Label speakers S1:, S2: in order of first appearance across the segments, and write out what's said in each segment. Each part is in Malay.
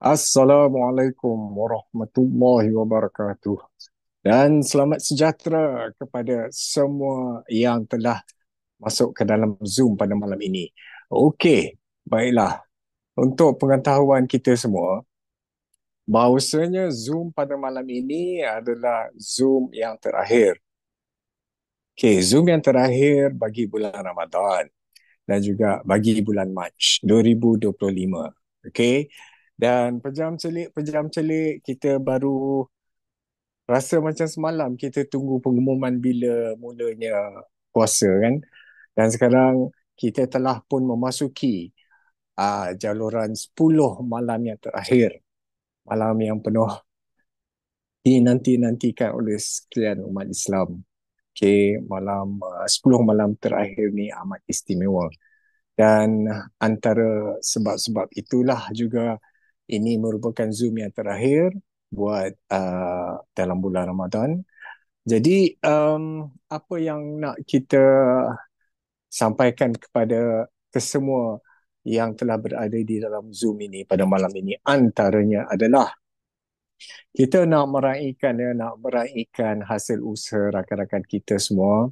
S1: Assalamualaikum warahmatullahi wabarakatuh. Dan selamat sejahtera kepada semua yang telah masuk ke dalam Zoom pada malam ini. Okey, baiklah. Untuk pengetahuan kita semua, bahawasanya Zoom pada malam ini adalah Zoom yang terakhir. Okey, Zoom yang terakhir bagi bulan Ramadan dan juga bagi bulan Mac 2025. Okey. Dan pejam celik kita baru rasa macam semalam kita tunggu pengumuman bila mulanya puasa kan. Dan sekarang kita telah pun memasuki jaluran 10 malam yang terakhir. Malam yang penuh dinanti-nantikan oleh sekalian umat Islam. Okay, malam 10 malam terakhir ni amat istimewa. Dan antara sebab-sebab itulah juga ini merupakan Zoom yang terakhir buat dalam bulan Ramadan. Jadi apa yang nak kita sampaikan kepada kesemua yang telah berada di dalam Zoom ini pada malam ini antaranya adalah kita nak meraihkan hasil usaha rakan-rakan kita semua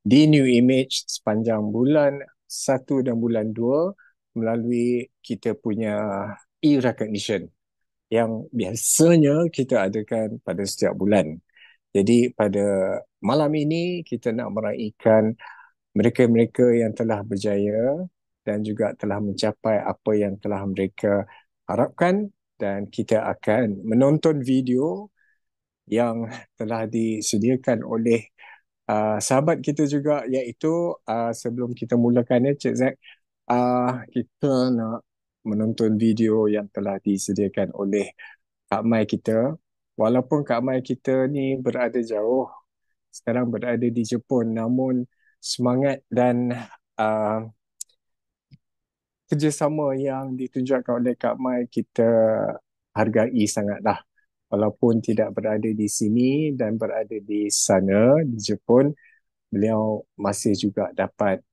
S1: di New Image sepanjang bulan 1 dan bulan 2 melalui kita punya e-recognition yang biasanya kita adakan pada setiap bulan. Jadi pada malam ini kita nak meraihkan mereka-mereka yang telah berjaya dan juga telah mencapai apa yang telah mereka harapkan, dan kita akan menonton video yang telah disediakan oleh sahabat kita juga, iaitu sebelum kita mulakan Cik Zack, kita nak menonton video yang telah disediakan oleh Kak Mai kita. Walaupun Kak Mai kita ni berada jauh, sekarang berada di Jepun, namun semangat dan uh, kerjasama yang ditunjukkan oleh Kak Mai kita hargai sangatlah. Walaupun tidak berada di sini dan berada di sana, di Jepun, beliau masih juga dapat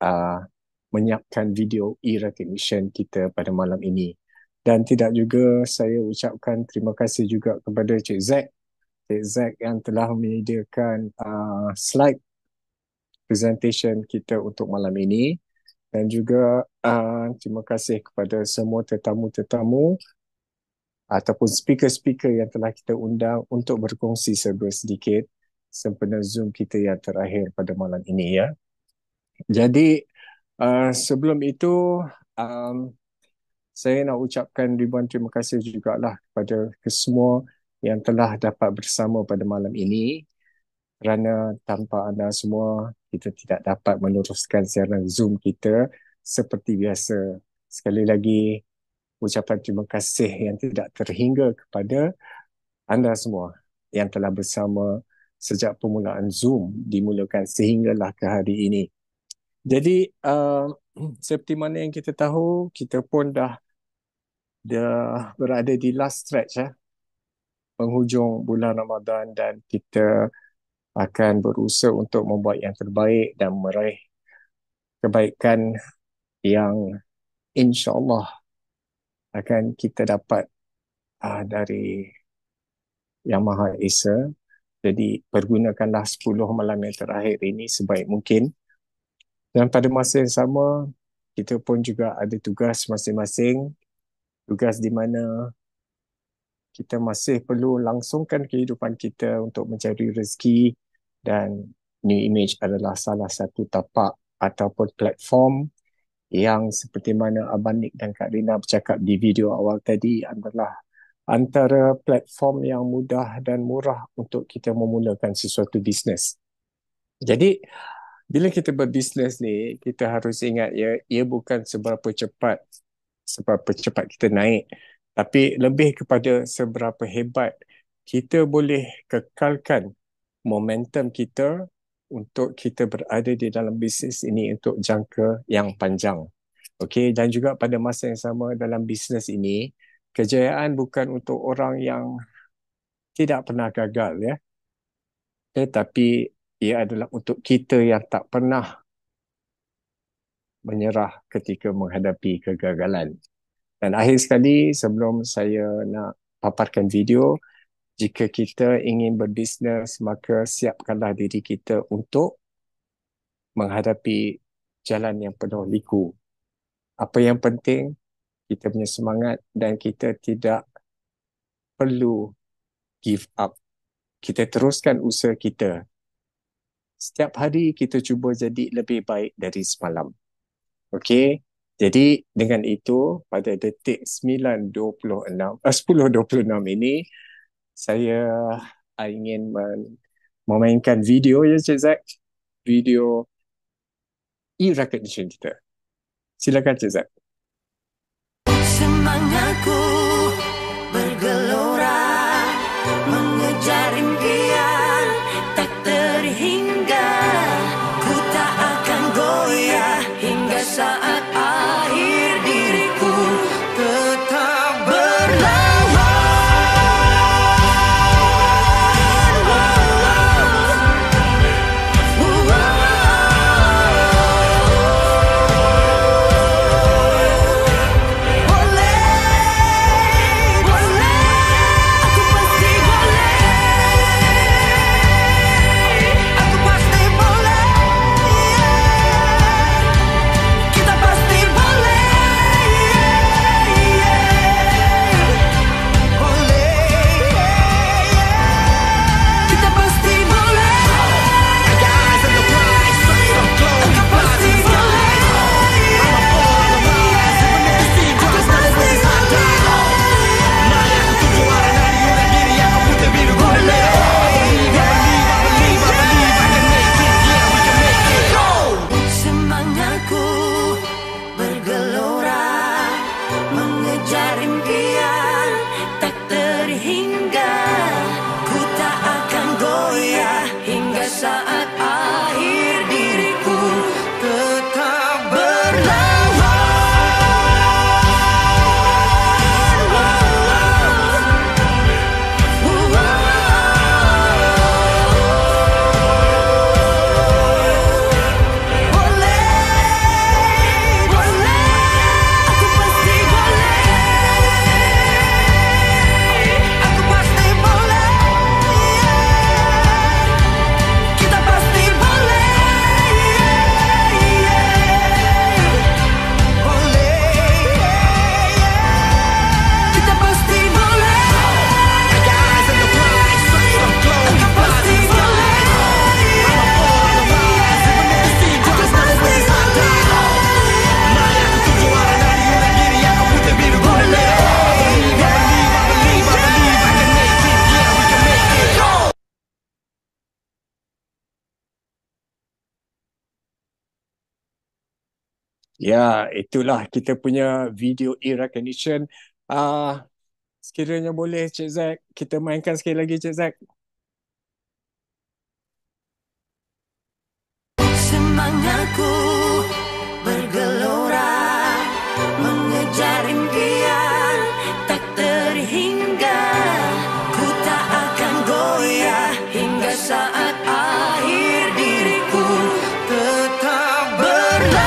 S1: uh, menyiapkan video e-recognition kita pada malam ini. Dan tidak juga saya ucapkan terima kasih juga kepada Cik Zack yang telah menyediakan slide presentation kita untuk malam ini, dan juga terima kasih kepada semua tetamu-tetamu ataupun speaker-speaker yang telah kita undang untuk berkongsi serba sedikit sempena Zoom kita yang terakhir pada malam ini ya. Jadi sebelum itu um, saya nak ucapkan ribuan terima kasih jugalah kepada kesemua yang telah dapat bersama pada malam ini, kerana tanpa anda semua kita tidak dapat meneruskan siaran Zoom kita seperti biasa. Sekali lagi ucapan terima kasih yang tidak terhingga kepada anda semua yang telah bersama sejak permulaan Zoom dimulakan sehinggalah ke hari ini. Jadi seperti mana yang kita tahu, kita pun dah berada di last stretch penghujung bulan Ramadan, dan kita akan berusaha untuk membuat yang terbaik dan meraih kebaikan yang insya-Allah akan kita dapat dari Yang Maha Esa. Jadi pergunakanlah 10 malam yang terakhir ini sebaik mungkin. Dan pada masa yang sama, kita pun juga ada tugas masing-masing. Tugas di mana kita masih perlu langsungkan kehidupan kita untuk mencari rezeki, dan New Image adalah salah satu tapak ataupun platform yang seperti mana Abang Nick dan Kak Rina bercakap di video awal tadi adalah antara platform yang mudah dan murah untuk kita memulakan sesuatu bisnes. Jadi bila kita berbisnes ni, kita harus ingat ia bukan seberapa cepat kita naik, tapi lebih kepada seberapa hebat kita boleh kekalkan momentum kita untuk kita berada di dalam bisnes ini untuk jangka yang panjang. Okey, dan juga pada masa yang sama dalam bisnes ini, kejayaan bukan untuk orang yang tidak pernah gagal tetapi ia adalah untuk kita yang tak pernah menyerah ketika menghadapi kegagalan. Dan akhir sekali, sebelum saya nak paparkan video, jika kita ingin berbisnes, maka siapkanlah diri kita untuk menghadapi jalan yang penuh liku. Apa yang penting, kita punya semangat dan kita tidak perlu give up. Kita teruskan usaha kita. Setiap hari kita cuba jadi lebih baik dari semalam. Okey? Jadi dengan itu, pada detik 10.26 ini, saya ingin memainkan video ya Cik Zack. Video e-recognition kita. Silakan Cik Zack.
S2: Semangatku bergelora mengejar impian tak terhingga. Ku tak akan goyah hingga saat akhir diriku tetap berlawan.
S1: Ya, itulah kita punya video e-recognition. Sekiranya boleh Cik Zack, kita mainkan sekali lagi Cik Zack.
S2: Semangatku bergelora mengejar impian tak terhingga. Ku tak akan goyah hingga saat akhir diriku tetap berlawan.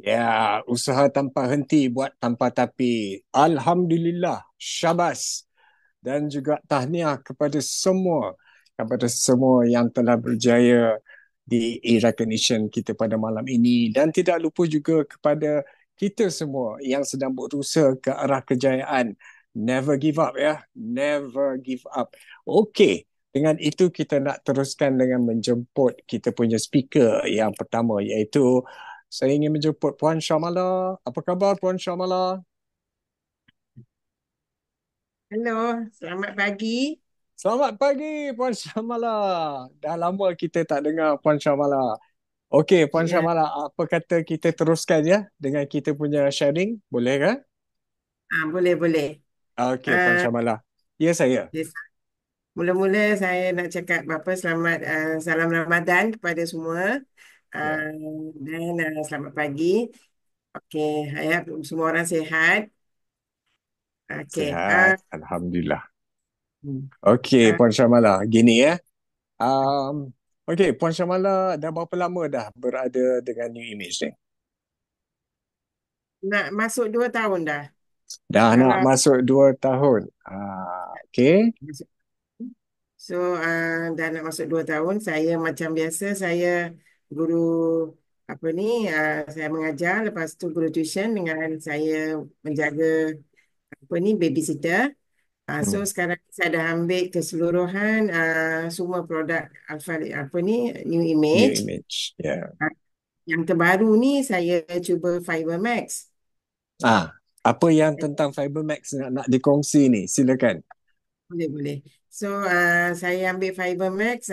S1: Ya, usaha tanpa henti buat tanpa tapi. Alhamdulillah, syabas. Dan juga tahniah kepada semua yang telah berjaya di e-recognition kita pada malam ini, dan tidak lupa juga kepada kita semua yang sedang berusaha ke arah kejayaan. Never give up ya, never give up. Okey, dengan itu kita nak teruskan dengan menjemput kita punya speaker yang pertama, iaitu saya ingin menjemput Puan Syamala. Apa khabar Puan Syamala?
S3: Halo, selamat pagi.
S1: Selamat pagi Puan Syamala. Dah lama kita tak dengar Puan Syamala. Okey Puan
S3: Ya,
S1: Syamala, apa kata kita teruskan ya dengan kita punya sharing? Boleh kan?
S3: boleh boleh.
S1: Okey Puan
S3: Ah,
S1: Syamala. Ya saya.
S3: yes. Mula-mula saya nak cakap apa selamat salam Ramadan kepada semua.
S1: Ya,
S3: Ah, dan selamat pagi. Okey, harap semua orang sihat. Okey.
S1: sihat. Alhamdulillah.
S3: Hmm.
S1: Okey
S3: Ah,
S1: Puan Syamala, gini ya. Um, Okey Puan Syamala dah berapa lama dah berada dengan New Image ni?
S3: nak masuk 2 tahun dah.
S1: Dah nak
S3: Kalau
S1: masuk 2 tahun. Okey.
S3: so dah nak masuk 2 tahun, saya macam biasa saya guru apa ni saya mengajar, lepas tu guru tuition dengan saya menjaga apa ni babysitter. So
S1: Hmm.
S3: sekarang saya dah ambil keseluruhan semua produk Alpha apa ni New
S1: New
S3: Image.
S1: Image. Ya.
S3: Ah, yang terbaru ni saya cuba Fiber Max.
S1: Apa yang tentang Fibermax nak dikongsi ni? Silakan.
S3: Boleh boleh. So saya ambil Fiber Max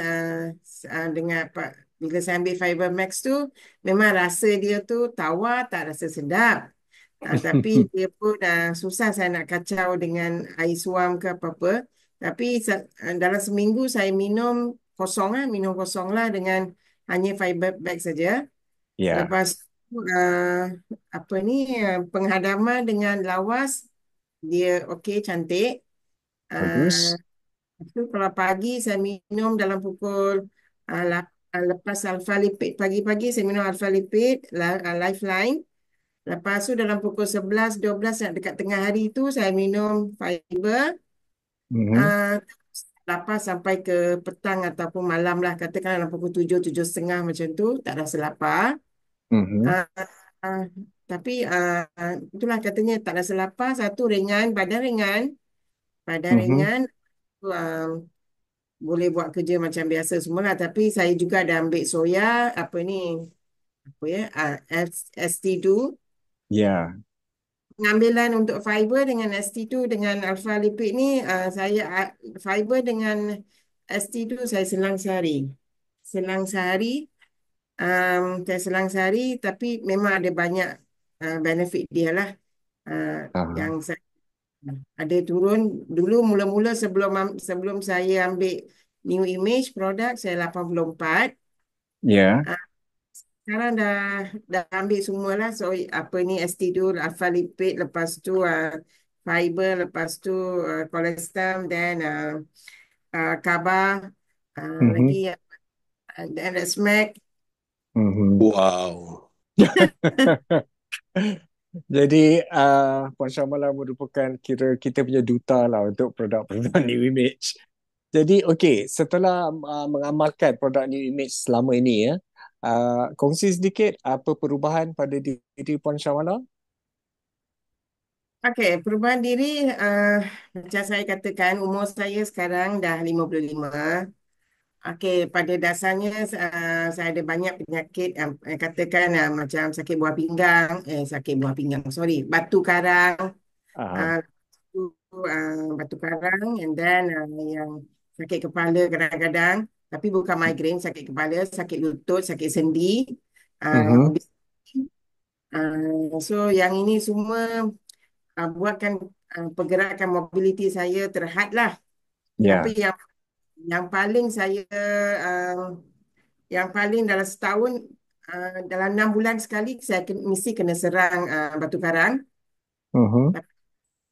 S3: dengan apa, bila saya ambil Fiber Max tu memang rasa dia tu tawar, tak rasa sedap. Tapi dia pun susah saya nak kacau dengan air suam ke apa-apa. Tapi dalam seminggu saya minum kosong lah dengan hanya fiber bag saja.
S1: Ya,
S3: Lepas tu, apa ni penghadaman dengan lawas dia okey, cantik. Uh,
S1: bagus.
S3: Lepas tu kalau pagi saya minum dalam pukul lepas alfa lipid pagi-pagi saya minum alfa lipid Lifeline. Lepas tu dalam pukul 11, 12 nak dekat tengah hari tu saya minum fiber.
S1: Mhm,
S3: Uh, Lapar sampai ke petang ataupun malam lah. Katakan dalam pukul 7, 7:30 macam tu. Tak rasa lapar.
S1: mhm,
S3: Uh, uh, tapi itulah katanya tak rasa lapar. Satu ringan, badan ringan. Badan
S1: mhm.
S3: ringan. Uh, Boleh buat kerja macam biasa semua lah. Tapi saya juga ada ambil soya. Apa ni? Apa ya? ST2.
S1: Ya,
S3: Pengambilan untuk fiber dengan ST2 dengan alpha lipid ni fiber dengan ST2 saya selang sehari. Selang sehari, saya selang sehari tapi memang ada banyak benefit dia lah. Yang
S1: ah,
S3: saya ada turun dulu mula-mula sebelum saya ambil new image produk saya 84.
S1: ya,
S3: Sekarang dah ambil semua lah. So apa ni ST2, alpha lipid, lepas tu fiber, lepas tu kolesterol dan kaba lagi
S1: mhm,
S3: dan resmack.
S1: mhm.
S4: Wow.
S1: Jadi, Puan Syamala merupakan kira kita punya duta lah untuk produk-produk New Image. Jadi, okey, setelah mengamalkan produk New Image selama ini ya, kongsi sedikit apa perubahan pada diri Puan Syamala?
S3: Okey, perubahan diri macam saya katakan umur saya sekarang dah 55. Okey, pada dasarnya saya ada banyak penyakit katakan macam sakit buah pinggang, sorry, batu karang,
S1: Ah,
S3: uh, batu karang, and then yang sakit kepala kadang-kadang, tapi bukan migrain, sakit kepala, sakit lutut, sakit sendi,
S1: mhm,
S3: obesiti. So yang ini semua buatkan pergerakan mobiliti saya terhad lah. Tapi
S1: ya,
S3: yang paling saya uh, yang paling dalam setahun dalam 6 bulan sekali saya mesti kena serang batu karang.
S1: mhm.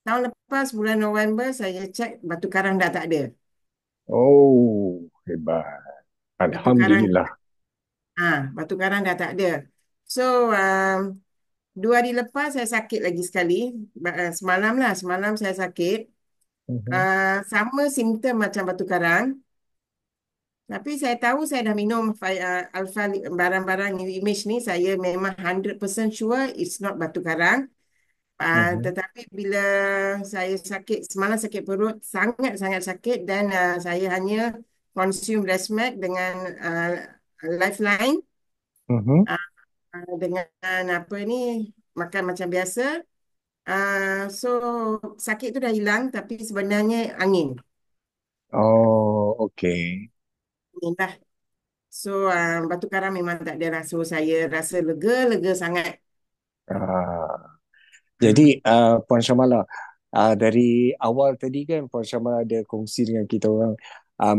S3: Tahun lepas bulan November saya cek batu karang dah tak ada.
S1: Oh, hebat.
S3: Batu karang
S1: Alhamdulillah.
S3: batu karang dah tak ada. So 2 hari lepas saya sakit lagi sekali. Semalam lah, semalam saya sakit.
S1: Mhm.
S3: Sama simptom macam batu karang. Tapi saya tahu saya dah minum alpha barang-barang new image ni. Saya memang 100% sure it's not batu karang.
S1: Mhm.
S3: Tetapi bila saya sakit, semalam sakit perut, sangat-sangat sakit dan saya hanya consume Resmax dengan uh, Lifeline
S1: Mhm.
S3: dengan apa ni, makan macam biasa. So sakit tu dah hilang tapi sebenarnya angin.
S1: Oh, okay.
S3: Angin lah. So batu karang memang tak ada rasa. Saya rasa lega-lega sangat.
S1: Ah, jadi
S3: Ah,
S1: Puan Syamala, dari awal tadi kan Puan Syamala ada kongsi dengan kita orang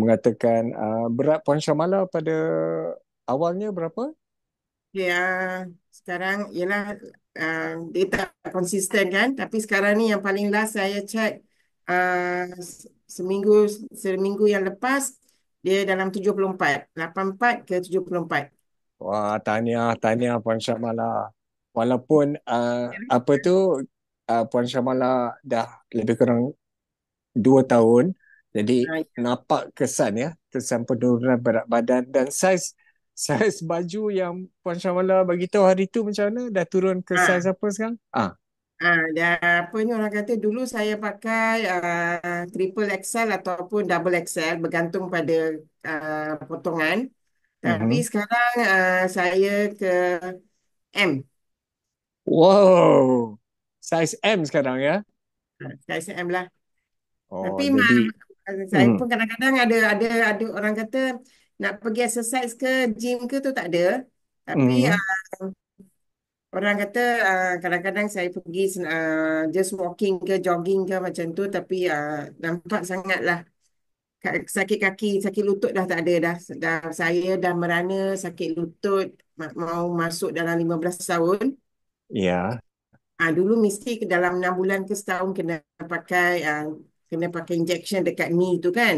S1: mengatakan berat Puan Syamala pada awalnya berapa?
S3: Ya, sekarang ialah dia tak konsisten kan. Tapi sekarang ni yang paling last saya check seminggu seminggu yang lepas dia dalam 74, 84 ke 74.
S1: Wah, tahniah, tahniah Puan Syamala. Walaupun apa tu Puan Syamala dah lebih kurang 2 tahun, jadi
S3: Ah,
S1: nampak kesan ya, kesan penurunan berat badan dan saiz baju yang Puan Syamala bagi tahu hari tu macam mana? Dah turun ke saiz
S3: ah,
S1: apa sekarang?
S3: dah apa ni orang kata dulu saya pakai triple XL ataupun double XL bergantung pada potongan. Tapi
S1: Mhm.
S3: sekarang saya ke M.
S1: Wow, saiz M sekarang ya.
S3: Saiz M lah.
S1: Oh,
S3: Tapi
S1: jadi
S3: saya
S1: hmm,
S3: pun kadang-kadang ada orang kata nak pergi exercise ke gym ke tu tak ada. Tapi
S1: mhm,
S3: orang kata kadang-kadang saya pergi just walking ke jogging ke macam tu tapi nampak sangatlah sakit kaki, sakit lutut dah tak ada dah. Saya dah merana sakit lutut mau masuk dalam 15 tahun.
S1: ya,
S3: Dulu mesti dalam 6 bulan ke setahun kena pakai injection dekat knee tu kan.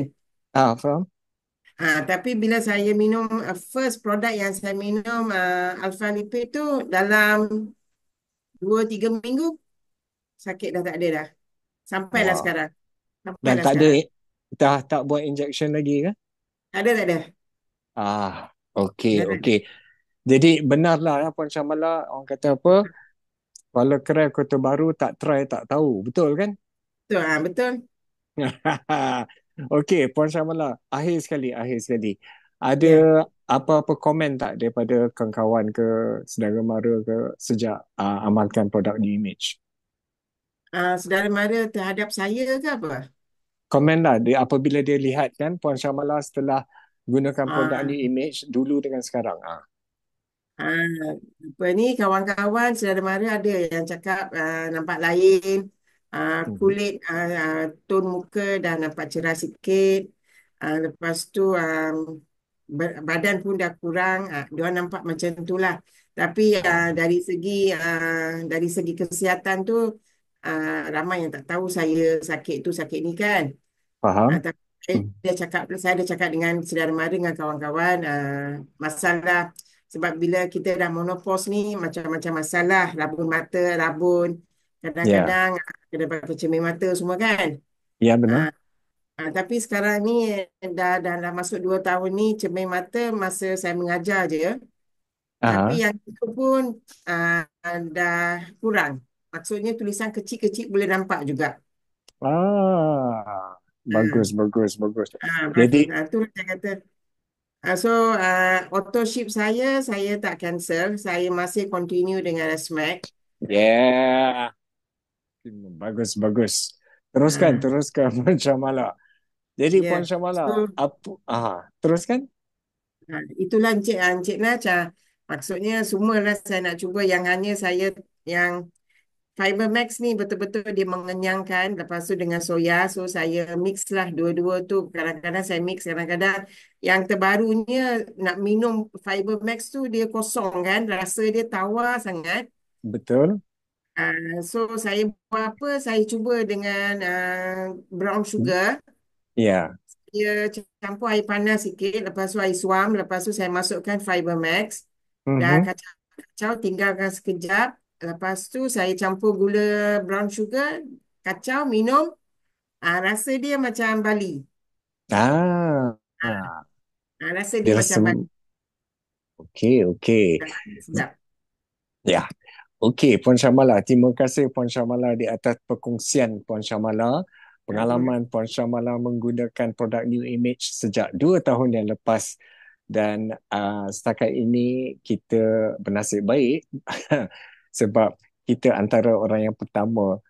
S1: faham.
S3: Tapi bila saya minum first produk yang saya minum Alpha Lipid tu dalam 2-3 minggu sakit dah tak ada dah. Sampailah
S1: Wah,
S3: sekarang.
S1: dan
S3: Sampailah
S1: tak ada,
S3: sekarang.
S1: dah tak buat injection lagi kan?
S3: Tak ada, tak ada.
S1: Ah, okey,
S3: Dah tak ada.
S1: okey. Jadi benarlah ya Puan Syamala, orang kata apa? Kalau kedai kota baru tak try tak tahu, betul kan?
S3: Betul, betul.
S1: Okey, Puan Syamala, akhir sekali. Ada
S3: Ya.
S1: apa-apa komen tak daripada kawan-kawan ke saudara mara ke sejak amalkan produk New Image?
S3: Saudara mara terhadap saya ke apa?
S1: Komen lah dia, apabila dia lihat kan Puan Syamala setelah gunakan produk
S3: Ah,
S1: New Image dulu dengan sekarang.
S3: Ah, apa ni kawan-kawan saudara mara ada yang cakap nampak lain,
S1: Mhm.
S3: kulit tone muka dah nampak cerah sikit. Lepas tu badan pun dah kurang. Dia orang nampak macam tu lah. Tapi
S1: Ah,
S3: dari segi kesihatan tu ramai yang tak tahu saya sakit ni kan.
S1: faham?
S3: Tapi
S1: Hmm.
S3: saya dah cakap dengan saudara mara dengan kawan-kawan masalah sebab bila kita dah menopause ni macam-macam masalah rabun mata, rabun,
S1: Ya,
S3: kadang-kadang kena pakai cermin mata semua kan.
S1: ya
S3: Ah,
S1: benar.
S3: tapi sekarang ni dah masuk 2 tahun ni cermin mata masa saya mengajar je. Tapi
S1: Ah,
S3: yang itu pun dah kurang. Maksudnya tulisan kecil-kecil boleh nampak juga.
S1: bagus,
S3: Ah,
S1: bagus, bagus.
S3: bagus.
S1: Jadi,
S3: Itu saya kata. So, auto ship saya tak cancel. Saya masih continue dengan Resmax.
S1: yeah, bagus, bagus. Teruskan,
S3: Uh,
S1: teruskan Puan Syamala. Jadi Puan
S3: yeah.
S1: Syamala,
S3: So,
S1: teruskan?
S3: itulah Encik Nach. Maksudnya semualah saya nak cuba yang hanya saya yang Fiber Max ni betul-betul dia mengenyangkan. Lepas tu dengan soya. So, saya mix lah dua-dua tu. Kadang-kadang saya mix. Kadang-kadang yang terbarunya nak minum Fiber Max tu dia kosong kan. Rasa dia tawar sangat.
S1: Betul?
S3: So saya buat apa? Saya cuba dengan brown sugar.
S1: Ya.
S3: Dia campur air panas sikit. Lepas tu air suam. Lepas tu saya masukkan Fiber Max. Dah
S1: Mhm.
S3: kacau-kacau. Tinggalkan sekejap. Lepas tu saya campur gula brown sugar, kacau, minum. Rasa dia macam Bali.
S1: Ah,
S3: Ah,
S1: ah.
S3: rasa dia
S1: Dia
S3: macam
S1: rasa
S3: Bali.
S1: okey, okey.
S3: Sedap.
S1: Ya. Okey, Puan Syamala. Terima kasih Puan Syamala di atas perkongsian Puan Syamala.
S3: Terima kasih.
S1: Pengalaman Puan Syamala menggunakan produk New Image sejak 2 tahun yang lepas. Dan setakat ini kita bernasib baik sebab kita antara orang yang pertama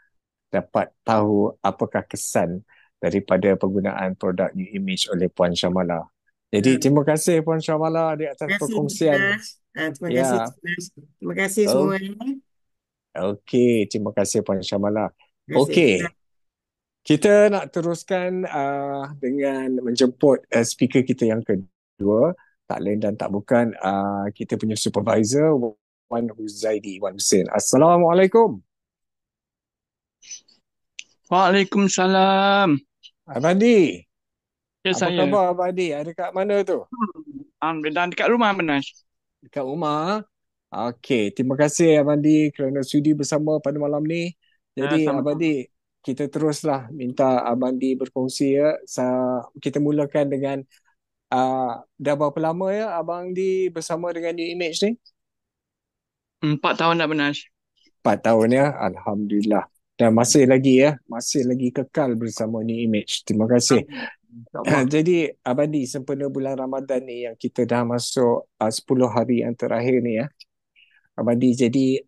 S1: dapat tahu apakah kesan daripada penggunaan produk New Image oleh Puan Syamala. Jadi terima kasih Puan Syamala di atas
S3: Terima kasih,
S1: perkongsian.
S3: Dinas. Terima kasih,
S1: Ya,
S3: Dinas. Terima kasih
S1: oh,
S3: semua.
S1: okey. Terima kasih Puan Syamala.
S3: Terima kasih.
S1: Okey, kita nak teruskan dengan menjemput speaker kita yang kedua. Tak lain dan tak bukan kita punya supervisor Wan Huzaidi, Wan Hussein. Assalamualaikum.
S4: Waalaikumsalam.
S1: Abadi,
S4: Ya,
S1: apa
S4: saya.
S1: khabar Abadi? Ada kat mana tu?
S4: Alhamdulillah dekat rumah Benas.
S1: Dekat rumah. Okey, terima kasih Abadi kerana sudi bersama pada malam ni.
S4: Ya,
S1: Jadi
S4: sama-sama.
S1: Abadi, kita teruslah minta Abadi berkongsi ya. Kita mulakan dengan dah berapa lama ya Abang di bersama dengan New Image ni?
S4: 4 tahun dah Benas.
S1: 4 tahun ya, Alhamdulillah. Dan masih lagi kekal bersama New Image. Terima kasih.
S4: InsyaAllah.
S1: Jadi Abadi, sempena bulan Ramadan ni yang kita dah masuk 10 hari yang terakhir ni ya. Abadi, jadi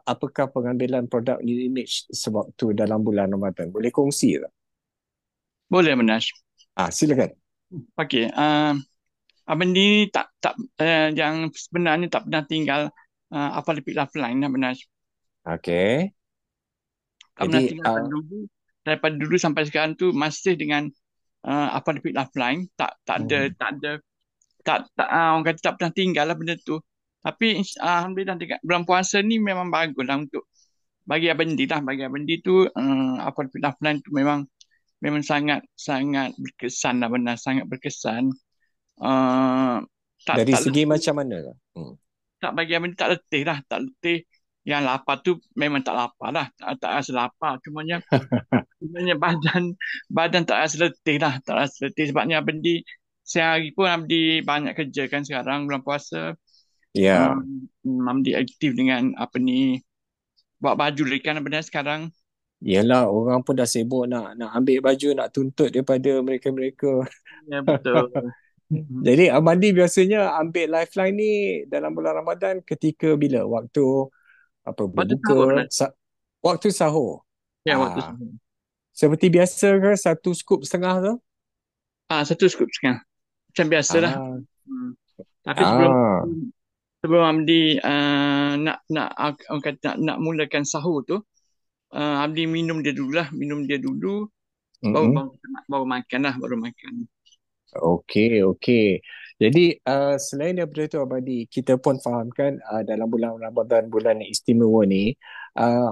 S1: apakah pengambilan produk New Image sewaktu dalam bulan Ramadan? Boleh kongsi tak?
S4: Boleh Benas.
S1: Silakan.
S4: Okey. Abang ni yang sebenarnya tak pernah tinggal apa lebih offline dah Benas.
S1: Okey.
S4: Tak pernah
S1: Jadi
S4: tinggal daripada dulu sampai sekarang tu masih dengan apa lebih offline. Tak ada orang kata tak pernah tinggal lah benda tu. Tapi alhamdulillah dekat bulan puasa ni memang bagus lah untuk bagi Abang Di lah. Bagi Abang Di tu apa lebih offline tu memang sangat sangat berkesan lah, benar sangat berkesan. Tak
S1: dari
S4: tak
S1: segi
S4: letih,
S1: macam mana?
S4: tak bagi Abang Di tak letih lah, tak letih. Yang lapar tu memang tak lapar lah, tak rasa lapar. Cumanya badan tak rasa letih lah, tak rasa letih sebabnya Abang Di sehari pun Abang Di banyak kerja kan sekarang bulan puasa.
S1: Ya,
S4: Abang Di aktif dengan apa ni, buat baju kan benar sekarang.
S1: Yelah, orang pun dah sibuk nak ambil baju, nak tuntut daripada mereka-mereka.
S4: Ya betul.
S1: Jadi Abadi biasanya ambil lifeline ni dalam bulan Ramadan ketika bila? Waktu apa,
S4: Waktu sahur benar.
S1: berbuka, waktu sahur.
S4: Ya waktu
S1: Ah,
S4: sahur.
S1: Seperti biasa ke, 1 scoop setengah tu?
S4: 1 scoop sekian. Macam biasalah.
S1: Ah,
S4: Tapi sebelum
S1: ah,
S4: sebelum Amdi orang kata nak mulakan sahur tu, Amdi minum dia dulu lah, baru
S1: mm-mm.
S4: baru makan lah, baru makan.
S1: Okey, okey. Jadi selain daripada itu Abadi, kita pun fahamkan dalam bulan Ramadan, bulan yang istimewa ni,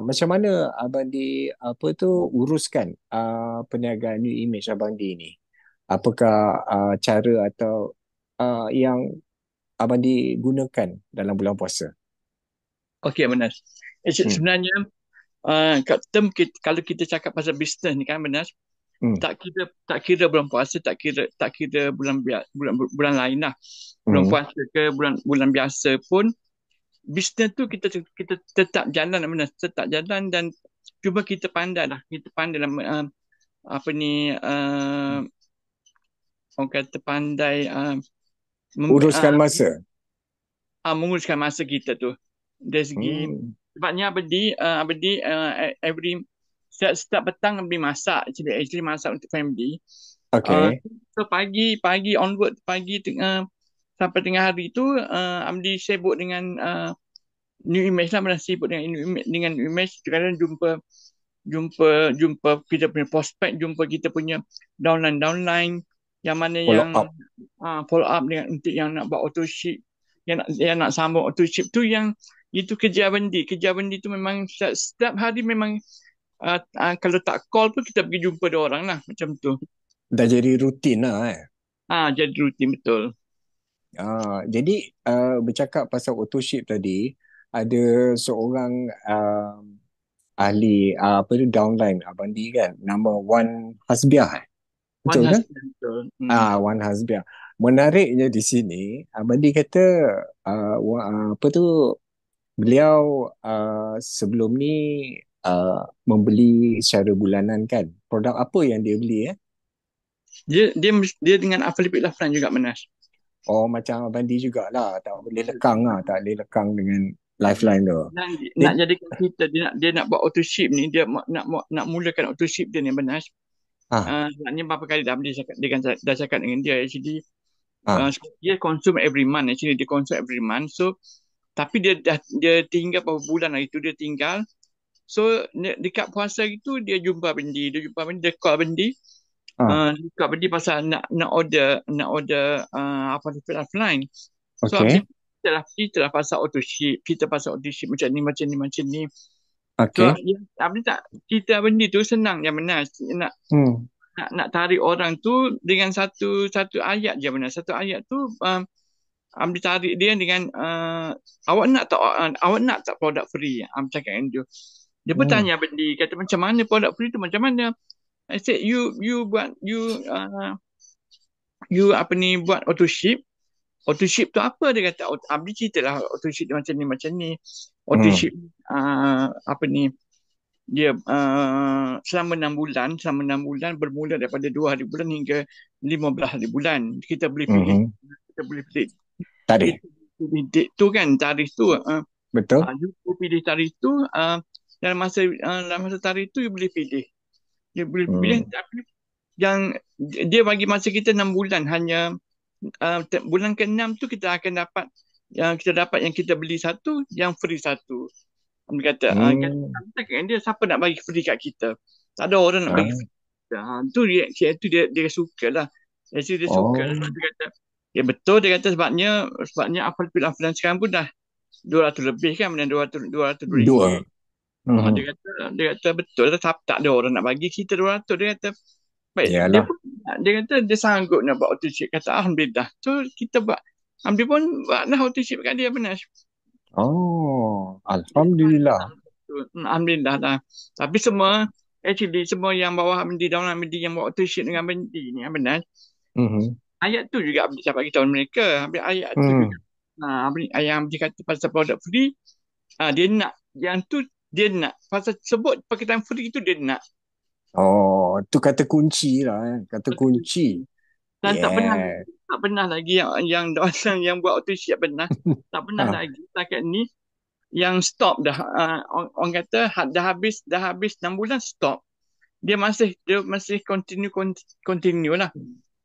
S1: macam mana Abadi uruskan perniagaan New Image Abadi ni? Apakah cara atau yang Abadi gunakan dalam bulan puasa?
S4: Okey benar.
S1: Hmm.
S4: Sebenarnya kalau kita cakap pasal bisnes ni kan benar,
S1: Hmm.
S4: tak kira bulan puasa, tak kira bulan lain lah. Bulan
S1: Hmm.
S4: puasa ke bulan biasa pun, bisnes tu kita tetap jalan benar, tetap jalan dan cuba kita pandai lah, apa ni orang kata pandai
S1: Uruskan masa.
S4: menguruskan masa kita tu dari segi sebabnya Abadi every setiap petang Abadi masak, actually masak untuk family.
S1: Okay.
S4: So pagi onward, pagi sampai tengah hari tu Abadi sibuk dengan New Image lah, benar sibuk dengan New Image. Kadang jumpa kita punya prospek, jumpa kita punya downline yang mana
S1: Follow up.
S4: follow up dengan untuk yang nak buat auto ship, yang nak sambung auto ship tu, yang itu kerja Abandi tu memang setiap hari memang kalau tak call pun kita pergi jumpa dia orang lah, macam tu.
S1: Dah jadi rutin lah
S4: Jadi rutin betul.
S1: Jadi bercakap pasal auto ship tadi, ada seorang ahli apa tu downline Abandi kan, nama Wan Hasbiah,
S4: Wan
S1: betul kan?
S4: Hasbiah betul.
S1: Wan Hasbiah. Menariknya di sini, Abandi kata apa tu, beliau sebelum ni membeli secara bulanan kan. Produk apa yang dia beli
S4: Dia dengan Aflipid Laflan juga Manas.
S1: Oh, macam Abandi jugalah, tak boleh lekang lah, tak boleh lekang dengan Lifeline tu.
S4: Nak jadikan kita dia nak buat auto ship ni, dia nak mulakan auto ship dia ni Manas.
S1: Ah,
S4: Sebenarnya berapa kali dah cakap dengan dia actually.
S1: ah,
S4: Dia consume every month actually, dia consume every month. So tapi dia tinggal beberapa bulan hari tu dia tinggal. So dekat puasa itu dia jumpa Bendi, dia call Bendi.
S1: ah,
S4: Dekat Bendi pasal nak order apa tu offline. So
S1: okay,
S4: kita lah pasal auto ship, macam ni. So
S1: okay.
S4: Abdi tak cerita Bendi tu senang je Menas.
S1: Hmm.
S4: Nak tarik orang tu dengan satu ayat je Menas. Satu ayat tu Abdi tarik dia dengan awak nak tak produk free? Abdi cakap dengan dia. Dia pun
S1: Hmm.
S4: tanya Bendi, kata macam mana produk free tu macam mana? I said you apa ni buat auto ship. Auto ship tu apa? Dia kata Abdi ceritalah auto ship dia macam ni. Auto
S1: Hmm.
S4: ship apa ni dia selama 6 bulan bermula daripada 2 hari bulan hingga 15 hari bulan. Kita boleh pilih.
S1: Mhm.
S4: Kita boleh pilih.
S1: Tarikh.
S4: Kita pilih date tu kan, tarikh tu.
S1: Betul?
S4: You pilih tarikh tu, dalam masa tarikh tu you boleh pilih. Dia boleh pilih,
S1: Hmm.
S4: tapi yang dia bagi masa kita 6 bulan, hanya bulan ke-6 tu kita akan dapat yang kita beli satu, yang free satu. Dia kata, dia siapa nak bagi free kat kita? Tak ada orang nak
S1: Ah.
S4: bagi free kat kita. Tu reaksi tu dia suka lah. Dia suka lah. Dia kata, ya betul, dia kata sebabnya Afal sekarang pun dah 200 lebih kan, dan 200
S1: Dua.
S4: ringgit. Dia kata betul lah, tak ada orang nak bagi kita 200. Dia kata baik,
S1: Yalah.
S4: dia kata dia sanggup nak buat auto ship. Kata Alhamdulillah. So kita buat, Alhamdulillah pun buatlah auto ship kat dia benar.
S1: Oh, Alhamdulillah.
S4: Alhamdulillah lah. Tapi semua yang bawah Bendi, downline Bendi, yang buat auto ship dengan Bendi ni benar.
S1: Mhm.
S4: Ayat tu juga Abdi dapat beritahu mereka. Ayat tu juga. Ayat Abdi kata pasal produk free. Dia nak. Yang tu dia nak. Pasal sebut perkataan free tu dia nak.
S1: Oh, tu kata kunci lah. Kata kunci.
S4: Dan tak
S1: Yeah.
S4: pernah lagi yang yang buat auto ship benar. Tak pernah lagi. Setakat ni yang stop dah. Orang kata dah habis 6 bulan stop. Dia masih continue lah.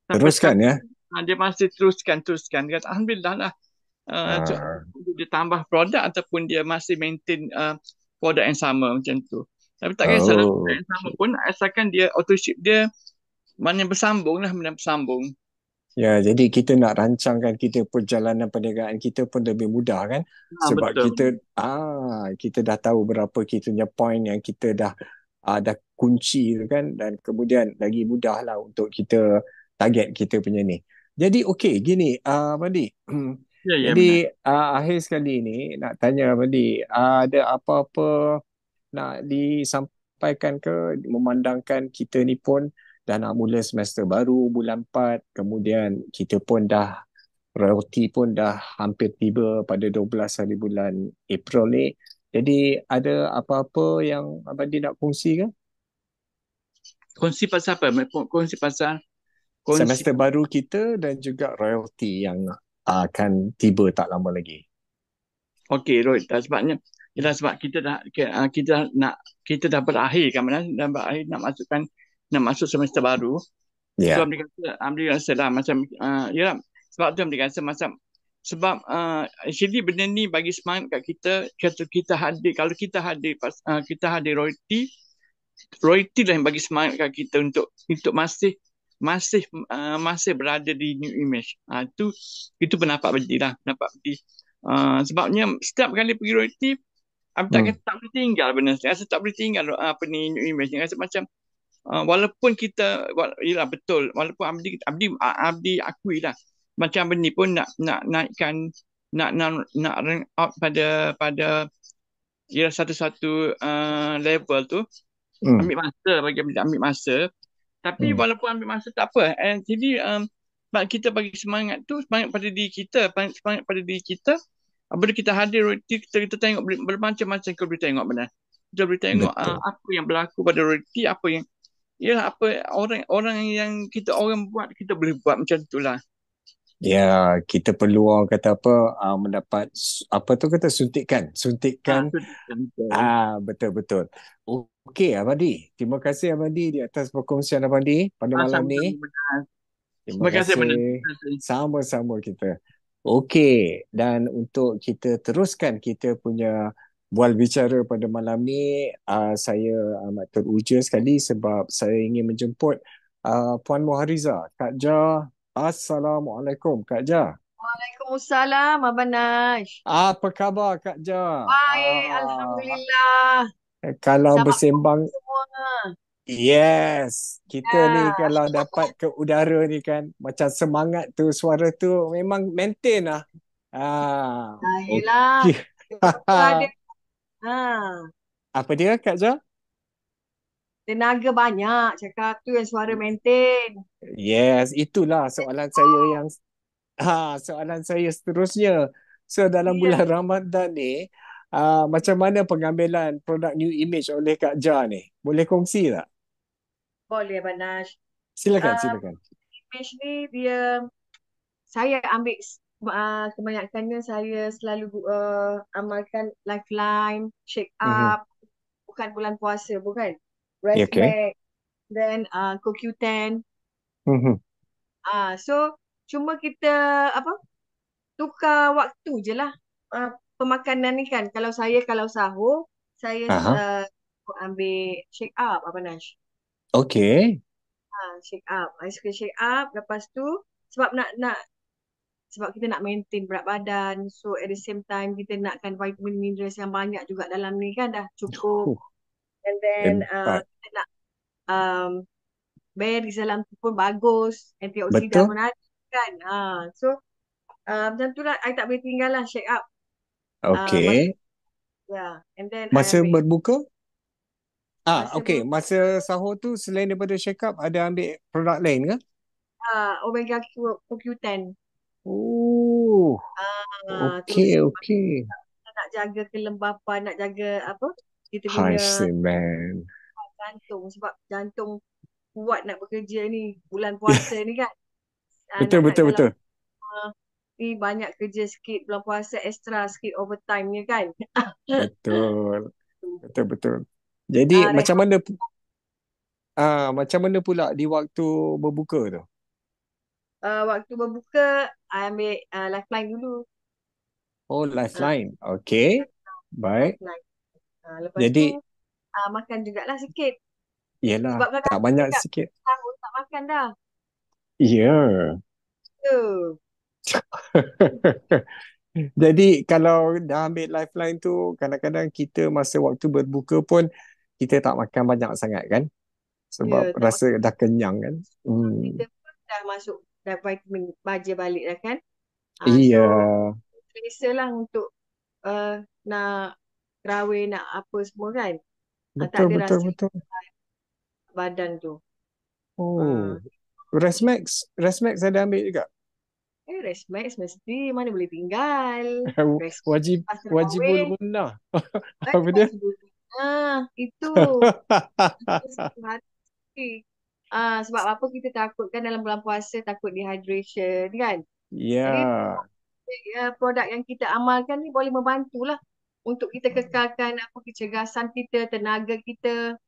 S4: Sampai
S1: Teruskan ya.
S4: dia masih teruskan. Dia kata Alhamdulillah lah. Dia tambah produk ataupun dia masih maintain produk yang sama macam tu. Tapi tak kisahlah produk yang sama pun, asalkan dia auto ship dia mana bersambung lah, benda bersambung.
S1: Ya, jadi kita nak rancangkan kita perjalanan perniagaan kita pun lebih mudah kan? Sebab
S4: betul.
S1: kita dah tahu berapa kita punya point yang kita dah kunci kan, dan kemudian lagi mudah lah untuk kita target kita punya ni. Jadi okey, gini Mandi.
S4: Ya,
S1: Jadi akhir sekali ni nak tanya Mandi, ada apa-apa nak disampaikan ke, memandangkan kita ni pun dah nak mula semester baru bulan 4, kemudian kita pun dah royalty pun dah hampir tiba pada 12 hari bulan April ni. Jadi ada apa-apa yang Abang nak kongsi ke?
S4: Kongsi pasal apa? Kongsi pasal
S1: Semester baru kita dan juga royalty yang akan tiba tak lama lagi.
S4: Okey, Roy. Sebab kita dah berakhir kan, nak masuk semester baru.
S1: Ya.
S4: So Amri rasa lah macam sebab tu Amri rasa macam sebab actually benda ni bagi semangat kat kita. Kalau kita hadir royalty lah yang bagi semangat kat kita untuk masih berada di New Image. Itu pendapat Bedi lah, sebabnya setiap kali pergi royalty tak boleh tinggal benda. Rasa tak boleh tinggal New Image. Rasa macam walaupun kita yalah betul, walaupun Abdi akui lah macam Abdi pun nak naikkan nak rank out pada kira satu-satu level tu,
S1: Hmm.
S4: ambil masa. Tapi
S1: Hmm.
S4: walaupun ambil masa tak apa. Jadi kita bagi semangat tu, semangat pada diri kita, semangat pada diri kita. Bila kita hadir realiti, kita tengok bermacam-macam kita boleh tengok benar. Kita boleh tengok
S1: Betul.
S4: apa yang berlaku pada realiti, apa yang apa orang yang orang buat, kita boleh buat macam itulah.
S1: Ya, kita perlu orang kata apa, mendapat apa tu kata suntikan.
S4: Betul.
S1: Betul-betul. Okey, Abadi. Terima kasih Abadi di atas perkongsian Abadi pada malam ni.
S4: Sama-sama.
S1: Terima
S4: Terima kasih benar.
S1: kasih. Sama-sama kita. Okey, dan untuk kita teruskan kita punya bual bicara pada malam ni, saya amat teruja sekali sebab saya ingin menjemput Puan Muhariza. Kak Ja, Assalamualaikum Kak Ja.
S5: Waalaikumsalam, Abang Nash.
S1: Apa khabar Kak Ja?
S5: Baik, Alhamdulillah.
S1: Kalau
S5: Selamat
S1: bersembang,
S5: semua.
S1: yes, kita ni
S5: Ya.
S1: kalau dapat ke udara ni kan, macam semangat tu, suara tu memang maintain lah.
S5: Yelah.
S1: Okey.
S5: Ada
S1: Apa dia Kak Ja?
S5: tenaga banyak cakap tu yang suara maintain.
S1: Yes, itulah soalan saya seterusnya. So dalam
S5: Ya.
S1: bulan Ramadan ni, macam mana pengambilan produk New Image oleh Kak Ja ni? Boleh kongsi tak?
S5: Boleh, Abang Nash.
S1: Silakan.
S5: Image ni saya ambil kebanyakannya saya selalu amalkan Lifeline, Shake
S1: Mhm.
S5: Up, bukan bulan puasa, bukan.
S1: Ya, okey.
S5: Restmax, then CoQ10.
S1: Mhm.
S5: So cuma kita tukar waktu je lah pemakanan ni kan. Kalau sahur, saya
S1: Aha.
S5: ambil Shake Up, Abang Nash.
S1: Okey.
S5: Shake Up. I suka Shake Up. Lepas tu sebab sebab kita nak maintain berat badan. So at the same time kita nakkan vitamin minerals yang banyak juga dalam ni kan, dah cukup. And then
S1: Hebat.
S5: kita nak berries dalam tu pun bagus. Antioksidan
S1: Betul.
S5: pun ada kan. So macam tu lah, I tak boleh tinggal lah Shake Up.
S1: Okey.
S5: And then
S1: Masa
S5: I ambil
S1: berbuka?
S5: masa
S1: Okey.
S5: berbuka,
S1: Masa sahur tu selain daripada Shake Up, ada ambil produk lain ke?
S5: Omega CoQ10.
S1: Oh,
S5: Terus
S1: okey.
S5: nak jaga kelembapan, nak jaga kita
S1: Hai,
S5: punya
S1: man.
S5: jantung, sebab jantung kuat nak bekerja ni bulan puasa ni kan.
S1: Betul.
S5: Kalau ni banyak kerja sikit bulan puasa, extra sikit overtime ni kan.
S1: Betul. Jadi
S5: Rehat.
S1: macam mana pula di waktu berbuka tu?
S5: Waktu berbuka I ambil Lifeline dulu.
S1: Oh, Lifeline. Okey. Baik.
S5: Lifeline. Lepas
S1: Jadi,
S5: tu makan jugalah sikit.
S1: yelah,
S5: Sebab
S1: tak banyak sikit.
S5: Sahur tak makan dah.
S1: Ya. Jadi kalau dah ambil Lifeline tu, kadang-kadang kita masa waktu berbuka pun kita tak makan banyak sangat kan? Sebab
S5: tak
S1: rasa dah kenyang kan?
S5: Kita pun dah masuk dah vitamin baja balik dah kan.
S1: Iya.
S5: So selesa lah untuk nak terawih, nak apa semua kan. Tak ada
S1: Betul.
S5: badan tu.
S1: Oh. Restmax ada ambil juga?
S5: Restmax mesti, mana boleh tinggal.
S1: Wajibul gunnah. Apa dia?
S5: Itu. Sebab apa kita takut kan dalam bulan puasa, takut dehydration kan.
S1: Ya.
S5: Jadi produk yang kita amalkan ni boleh membantulah untuk kita kekalkan kecergasan kita, tenaga kita.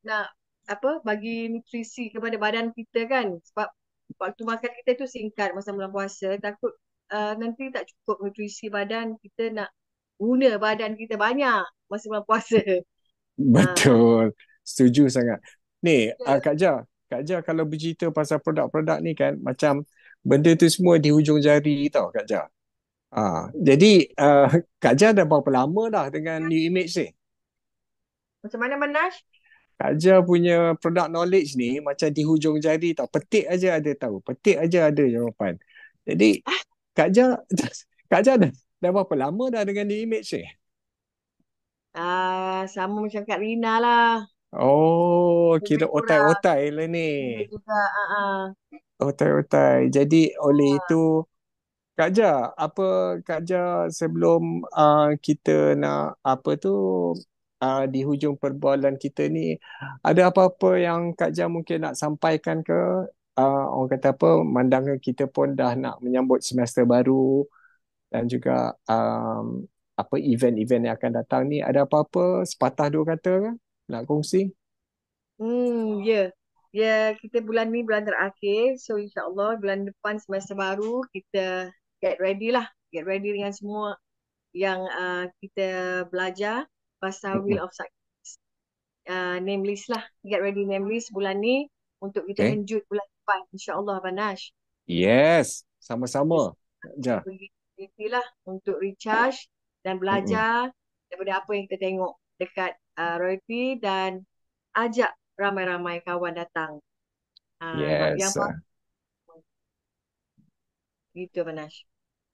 S5: Nak bagi nutrisi kepada badan kita kan. Sebab waktu makan kita tu singkat masa bulan puasa, takut nanti tak cukup nutrisi badan, kita nak guna badan kita banyak masa bulan puasa.
S1: Betul. Setuju sangat. Ni, Kak Ja kalau bercerita pasal produk-produk ni kan, macam benda tu semua di hujung jari tau Kak Ja. Jadi Kak Ja dah berapa lama dah dengan New Image ni?
S5: Macam mana Manas?
S1: Kak Ja punya product knowledge ni macam di hujung jari tau. Petik aja ada tahu. Petik aja ada jawapan. Jadi Kak Ja, Kak Ja dah berapa lama dah dengan New Image ni?
S5: Sama macam Kak Rina lah.
S1: Oh, kira
S5: Lebih kurang.
S1: otai-otai lah ni.
S5: Dia juga.
S1: Otai-otai. Jadi oleh itu, Kak Ja, apa Kak Ja sebelum kita nak apa tu di hujung perbualan kita ni, ada apa-apa yang Kak Ja mungkin nak sampaikan ke? Orang kata apa, mandangan kita pun dah nak menyambut semester baru dan juga apa event-event yang akan datang ni, ada apa-apa sepatah dua kata ke nak kongsi?
S5: Ya. Ya, kita bulan ni bulan terakhir. So, insyaAllah bulan depan semester baru, kita get ready lah. Get ready dengan semua yang kita belajar pasal Wheel
S1: Mm-mm.
S5: of Success. Name list lah. Get ready name list bulan ni untuk kita
S1: Okay.
S5: henjut bulan depan. InsyaAllah, Banash.
S1: Yes,
S5: Just
S1: sama-sama. Kak Ja.
S5: pergi activity lah untuk recharge dan
S1: Mm-mm.
S5: belajar daripada apa yang kita tengok dekat Royalty dan ajak ramai-ramai kawan datang. Sebab yang
S1: Yes,
S5: gitu Banash.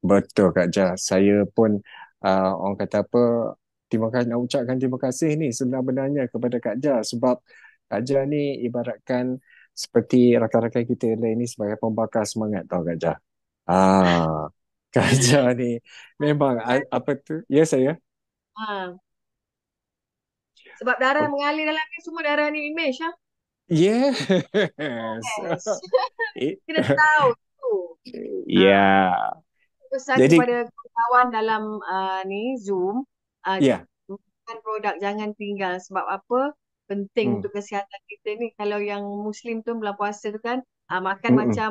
S1: betul Kak Ja. Saya pun orang kata apa, terima kasih, nak ucapkan terima kasih ni sebenarnya kepada Kak Ja sebab Kak Ja ni ibaratkan seperti rakan-rakan kita lain ni sebagai pembakar semangat tau Kak Ja. Ah, Kak Ja ni memang apa tu? Ya saya.
S5: Ha, sebab darah mengalir dalam ni semua darah ni image lah.
S1: Yes.
S5: Yes.
S1: Eh,
S5: Kita tahu tu.
S1: Ya.
S5: Pesan
S1: Jadi
S5: kepada kawan dalam ni Zoom,
S1: ya.
S5: gunakan produk jangan tinggal sebab apa? Penting
S1: Hmm.
S5: untuk kesihatan kita ni. Kalau yang Muslim tu bulan puasa tu kan makan
S1: Mm-mm.
S5: macam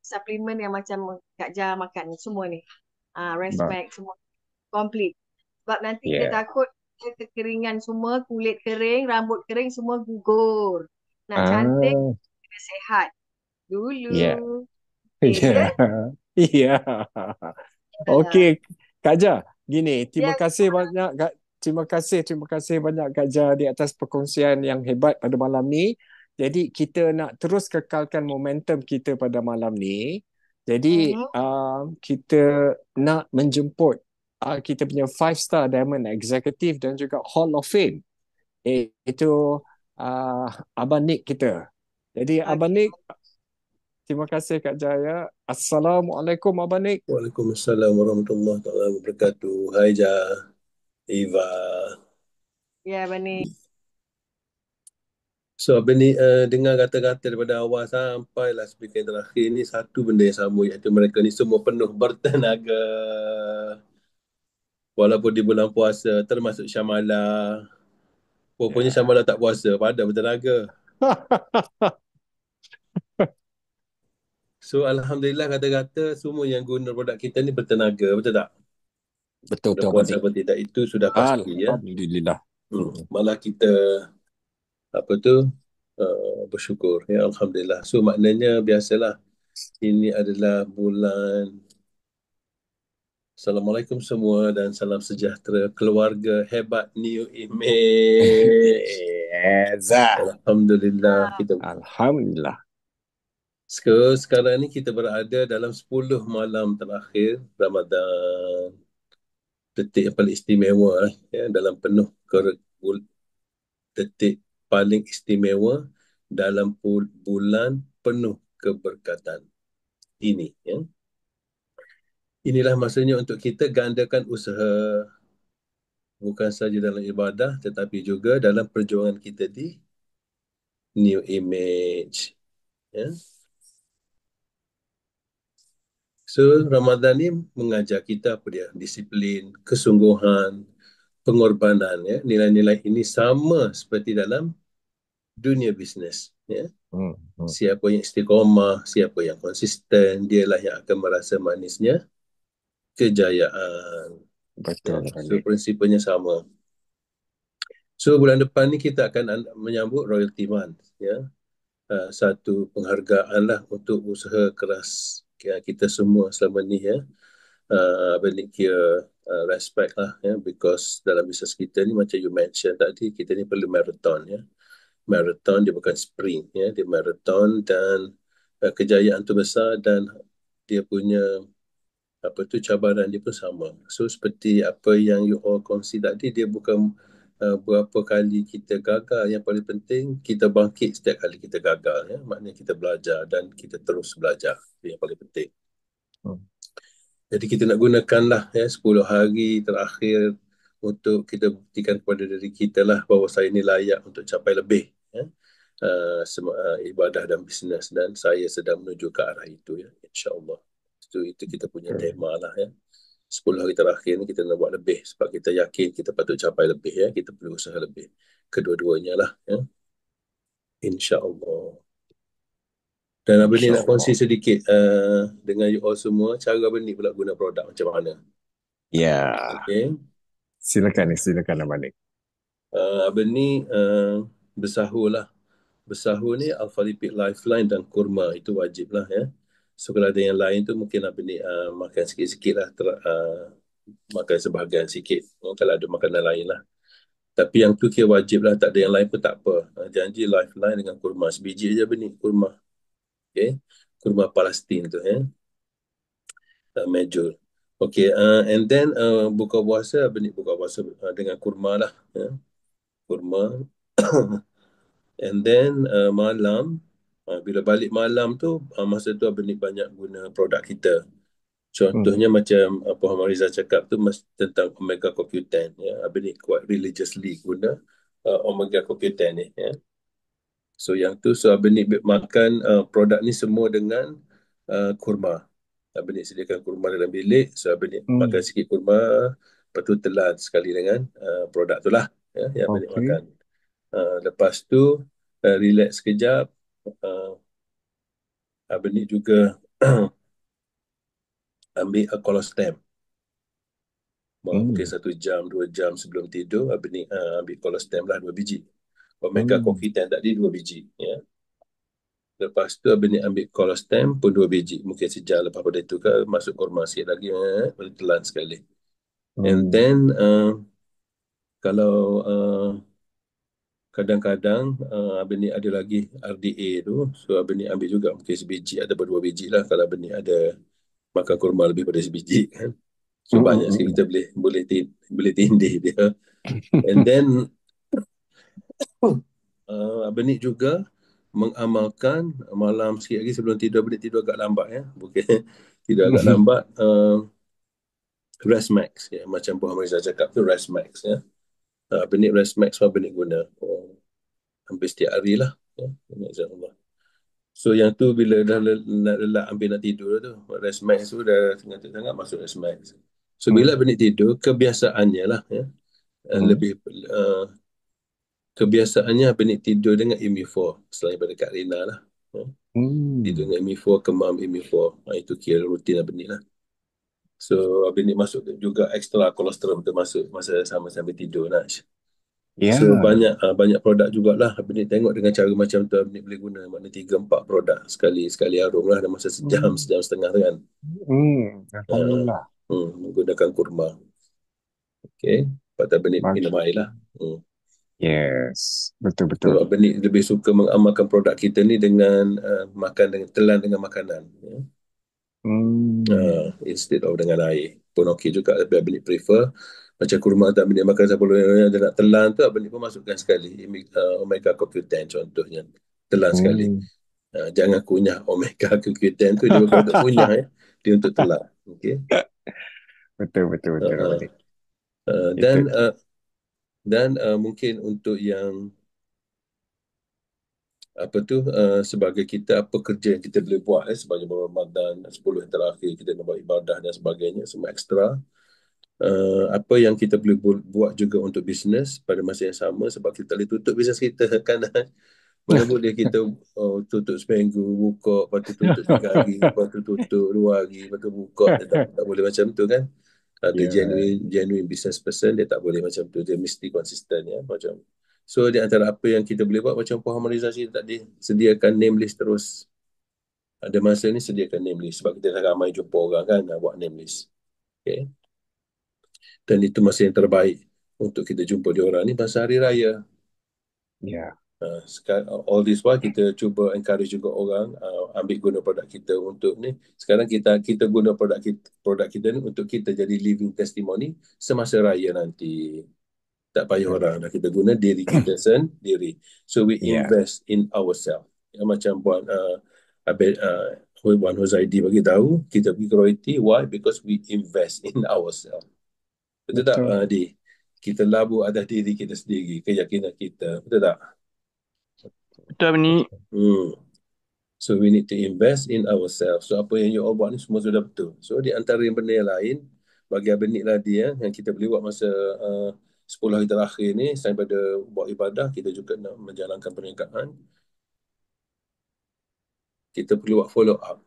S5: suplemen yang macam Kak Ja makan ni semua ni.
S1: Ba-
S5: Respect semua complete. Sebab nanti kita
S1: Ya.
S5: takut kita kekeringan semua, kulit kering, rambut kering semua gugur. Nak cantik,
S1: Ah,
S5: kena sehat
S1: ya.
S5: dulu. Okay,
S1: Ya.
S5: ya?
S1: Iya. Okey, Kak Ja. Gini,
S5: Ya,
S1: terima kasih banyak Kak Ja di atas perkongsian yang hebat pada malam ni. Jadi kita nak terus kekalkan momentum kita pada malam ni. Jadi
S5: mhm.
S1: kita nak menjemput kita punya 5 star Diamond Executive dan juga Hall of Fame. Itu Abang Nick kita. Jadi Abang
S5: Okay.
S1: Nick, terima kasih Kak Jaya. Assalamualaikum Abang Nick.
S6: Waalaikumsalam warahmatullahi taala wabarakatuh. Hai Ja, Eva.
S5: Ya, Bani.
S6: So Abang ni dengar kata-kata daripada awal sampailah speaker yang terakhir ni satu benda yang sama, iaitu mereka ni semua penuh bertenaga. Walaupun di bulan puasa, termasuk Syamala. Rupanya
S1: Ya.
S6: Syamala tak puasa, pada bertenaga. So Alhamdulillah kata-kata semua yang guna produk kita ni bertenaga, betul tak?
S1: Betul
S6: Sudah
S1: betul Abang
S6: puasa
S1: Nick.
S6: apa tidak itu sudah pasti ya.
S1: Alhamdulillah.
S6: Malah kita apa tu bersyukur ya Alhamdulillah. So maknanya biasalah ini adalah bulan Assalamualaikum semua dan salam sejahtera keluarga hebat New Image.
S1: Yes.
S6: Alhamdulillah kita
S1: Alhamdulillah.
S6: sekarang ni kita berada dalam 10 malam terakhir Ramadan. Detik yang paling istimewa ya dalam penuh detik paling istimewa dalam bulan penuh keberkatan ini ya. Inilah masanya untuk kita gandakan usaha bukan saja dalam ibadah tetapi juga dalam perjuangan kita di New Image ya. So Ramadan ni mengajar kita apa dia? Disiplin, kesungguhan, pengorbanan ya. Nilai-nilai ini sama seperti dalam dunia bisnes ya. Siapa yang istiqamah, siapa yang konsisten, dialah yang akan merasa manisnya kejayaan.
S1: Betul
S6: Ya.
S1: Abang
S6: So
S1: Nick.
S6: prinsipnya sama. So bulan depan ni kita akan menyambut Royalty Month ya. Satu penghargaan lah untuk usaha keras kita semua selama ni ya. Abang Nick kira respect lah ya, because dalam bisnes kita ni macam you mention tadi, kita ni perlu marathon ya. Marathon dia bukan sprint ya, dia marathon dan kejayaan tu besar dan dia punya apa tu, cabaran dia pun sama. So seperti apa yang you all kongsi tadi, dia bukan berapa kali kita gagal. Yang paling penting kita bangkit setiap kali kita gagal, ya. Maknanya kita belajar dan kita terus belajar. Itu yang paling penting.
S1: Hmm.
S6: Jadi kita nak gunakanlah, ya, 10 hari terakhir untuk kita buktikan kepada diri kita lah bahawa saya ni layak untuk capai lebih, ya. Ibadah dan bisnes, dan saya sedang menuju ke arah itu, ya, insya-Allah. Itu kita punya tema lah, ya. 10 hari terakhir ni kita nak buat lebih sebab kita yakin kita patut capai lebih, ya. Kita perlu usaha lebih. Kedua-duanya lah, ya. InsyaAllah. Dan Abang ni nak kongsi
S1: InsyaAllah.
S6: sedikit dengan you all semua, cara Abang ni pula guna produk macam mana.
S1: Ya,
S6: Okay.
S1: silakan Abang Nik.
S6: Abang ni bersahur lah. Bersahur ni Alpha Lipid Lifeline dan kurma, itu wajib lah, ya. So kalau ada yang lain tu mungkin Abang ni makan sikit-sikit lah, makan sebahagian sikit, kalau ada makanan lain lah. Tapi yang tu kira wajib lah, tak ada yang lain pun tak apa. Janji Lifeline dengan kurma, sebiji je Abang ni kurma. Okay. Kurma Palestin tu, ya. Majul. Okay, and then buka puasa, Abang ni buka puasa dengan kurma lah, ya. Kurma. And then malam, bila balik malam tu, masa tu Abang ni banyak guna produk kita. Contohnya macam Muhammad Rizal cakap tu tentang Omega CoQ10, ya. Abang ni quite religiously guna Omega CoQ10 ni, ya. So yang tu, so Abang ni makan produk ni semua dengan kurma. Abang ni sediakan kurma dalam bilik, so Abang ni makan sikit kurma, lepas tu telan sekali dengan produk tu lah, ya, yang Abang ni makan. Lepas tu relax sekejap. Abang ni juga ambil kolostem. Mungkin 1 jam, 2 jam sebelum tidur, Abang ni ambil kolostem lah 2 biji. Omega CoQ10 tadi 2 biji, ya. Lepas tu Abang ni ambil kolostem pun 2 biji. Mungkin sejam lepas pada itu ke, masuk kurma sikit lagi, boleh telan sekali. And then kalau kadang-kadang Abang ni ada lagi RDA tu, so Abang ni ambil juga mungkin sebiji atau 2 biji lah kalau Abang ni ada makan kurma lebih pada sebiji, kan. So banyak sikit kita boleh tindih dia. And then Abang ni juga mengamalkan malam sikit lagi sebelum tidur, Abang ni tidur agak lambat, ya. Bukan tidur agak lambat, Rest Max, ya. Macam Puan Mariza cakap tu, Rest Max, ya. Abang ni Rest Max Abang ni guna hampir setiap hari lah, ya. InsyaAllah. So yang tu bila dah nak lelak hampir nak tidur tu, Rest Max tu dah tengah masuk Rest Max. So bila Abang ni tidur, kebiasaannya lah, ya. Lebih kebiasaannya Abang ni tidur dengan MU4 selain pada Kak Rina lah, ya. Tidur dengan MU4, kemam MU4, itu kira rutin Abang ni lah. So Abang ni masuk juga extra kolesterol tu masuk masa sama sambil tidur, Nash. So banyak produk jugalah. Abang ni tengok dengan cara macam tu Abang ni boleh guna, maknanya 3-4 produk sekali harum lah, dalam masa sejam setengah tu, kan.
S1: Alhamdulillah.
S6: Menggunakan kurma. Okay. Lepas tu Abang ni minum air lah.
S1: Yes,
S6: So
S1: betul-betul.
S6: Abang ni lebih suka mengamalkan produk kita ni dengan makan dengan telan dengan makanan, ya. Instead of dengan air pun okey juga, tapi Abang ni prefer macam kurma tak Abang ni makan sebelum dia nak telan tu, Abang ni pun masukkan sekali Omega CoQ10 contohnya, telan sekali. Jangan kunyah Omega CoQ10 tu, dia bukan untuk kunyah, ya. Dia untuk telan. Okay.
S1: Betul Abang Nik.
S6: Dan mungkin untuk yang sebagai kita, apa kerja yang kita boleh buat, sebagai Ramadan 10 yang terakhir kita nak buat ibadah dan sebagainya, semua ekstra. Apa yang kita boleh buat juga untuk bisnes pada masa yang sama, sebab kita boleh tutup bisnes kita, kan. Mana boleh kita tutup seminggu, buka, lepas tu tutup 3 hari, lepas tu tutup 2 hari, lepas tu buka. Tak boleh macam tu, kan. Ada genuine business person, dia tak boleh macam tu, dia mesti konsisten, ya. Macam so di antara apa yang kita boleh buat, macam Puan Hamarizasi tadi, sediakan name list terus. Ada masa ni sediakan name list, sebab kita dah ramai jumpa orang, kan, nak buat name list. Okay. Dan itu masa yang terbaik untuk kita jumpa diorang ni masa hari raya. All this while kita cuba encourage juga orang ambil guna produk kita untuk ni. Sekarang kita guna produk kita ni untuk kita jadi living testimony semasa raya nanti. Tak payah orang dah, kita guna diri kita sendiri. So we
S1: Ya.
S6: invest in ourselves. Macam buat Wan Huzaidi bagi tahu, kita pergi ke royalty. Why? Because we invest in ourselves. Betul tak,
S1: Betul.
S6: Di? Kita labur atas diri kita sendiri, keyakinan kita. Betul tak?
S4: Betul ni.
S6: So we need to invest in ourselves. So apa yang you all buat ni semua sudah betul. So di antara yang benda yang lain, bagi Abang Nik tadi yang kita boleh buat masa 10 hari terakhir ni, selain pada buat ibadah, kita juga nak menjalankan perniagaan. Kita perlu buat follow up.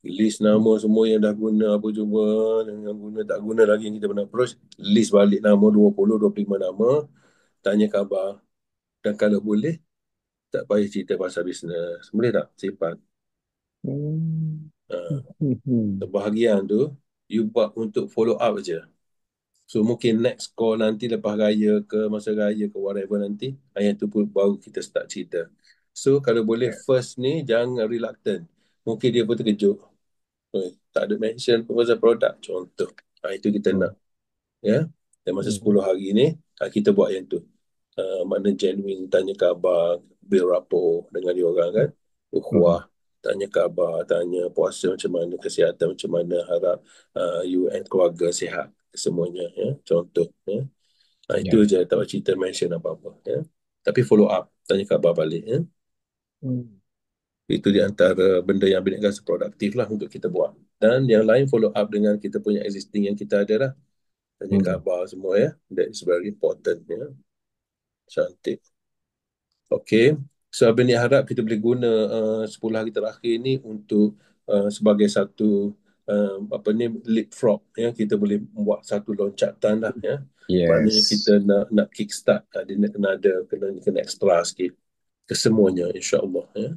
S6: List nama semua yang dah guna apa cuma, yang guna tak guna lagi yang kita pernah approach. List balik nama 20-25 nama. Tanya khabar. Dan kalau boleh, tak payah cerita pasal bisnes. Boleh tak? Simpan. Sebahagian tu, you buat untuk follow up je. So mungkin next call nanti lepas raya ke, masa raya ke, whatever nanti, yang tu pun baru kita start cerita. So kalau boleh first ni, jangan reluctant. Mungkin dia pun terkejut. Tak ada mention pun pasal produk, contoh. Itu kita nak. Ya. Dan masa 10 hari ni, kita buat yang tu. Makna genuine, tanya khabar, build rapport dengan dia orang kan. Ukhuwah, tanya khabar, tanya puasa macam mana, kesihatan macam mana, harap you and keluarga sihat semuanya, ya. Contoh, ya. Itu je, tak cerita mention apa-apa, ya. Tapi follow up, tanya khabar balik, ya. Itu di antara benda yang Abang rasa produktif lah untuk kita buat. Dan yang lain follow up dengan kita punya existing yang kita ada lah. Tanya khabar semua, ya. That is very important, ya. Cantik. Okay. So Abang ni harap kita boleh guna 10 hari terakhir ni untuk sebagai satu leapfrog, ya. Kita boleh buat satu loncatan lah, ya. Maknanya kita nak kickstart, dia kena extra sikit ke semuanya, insyaAllah, ya.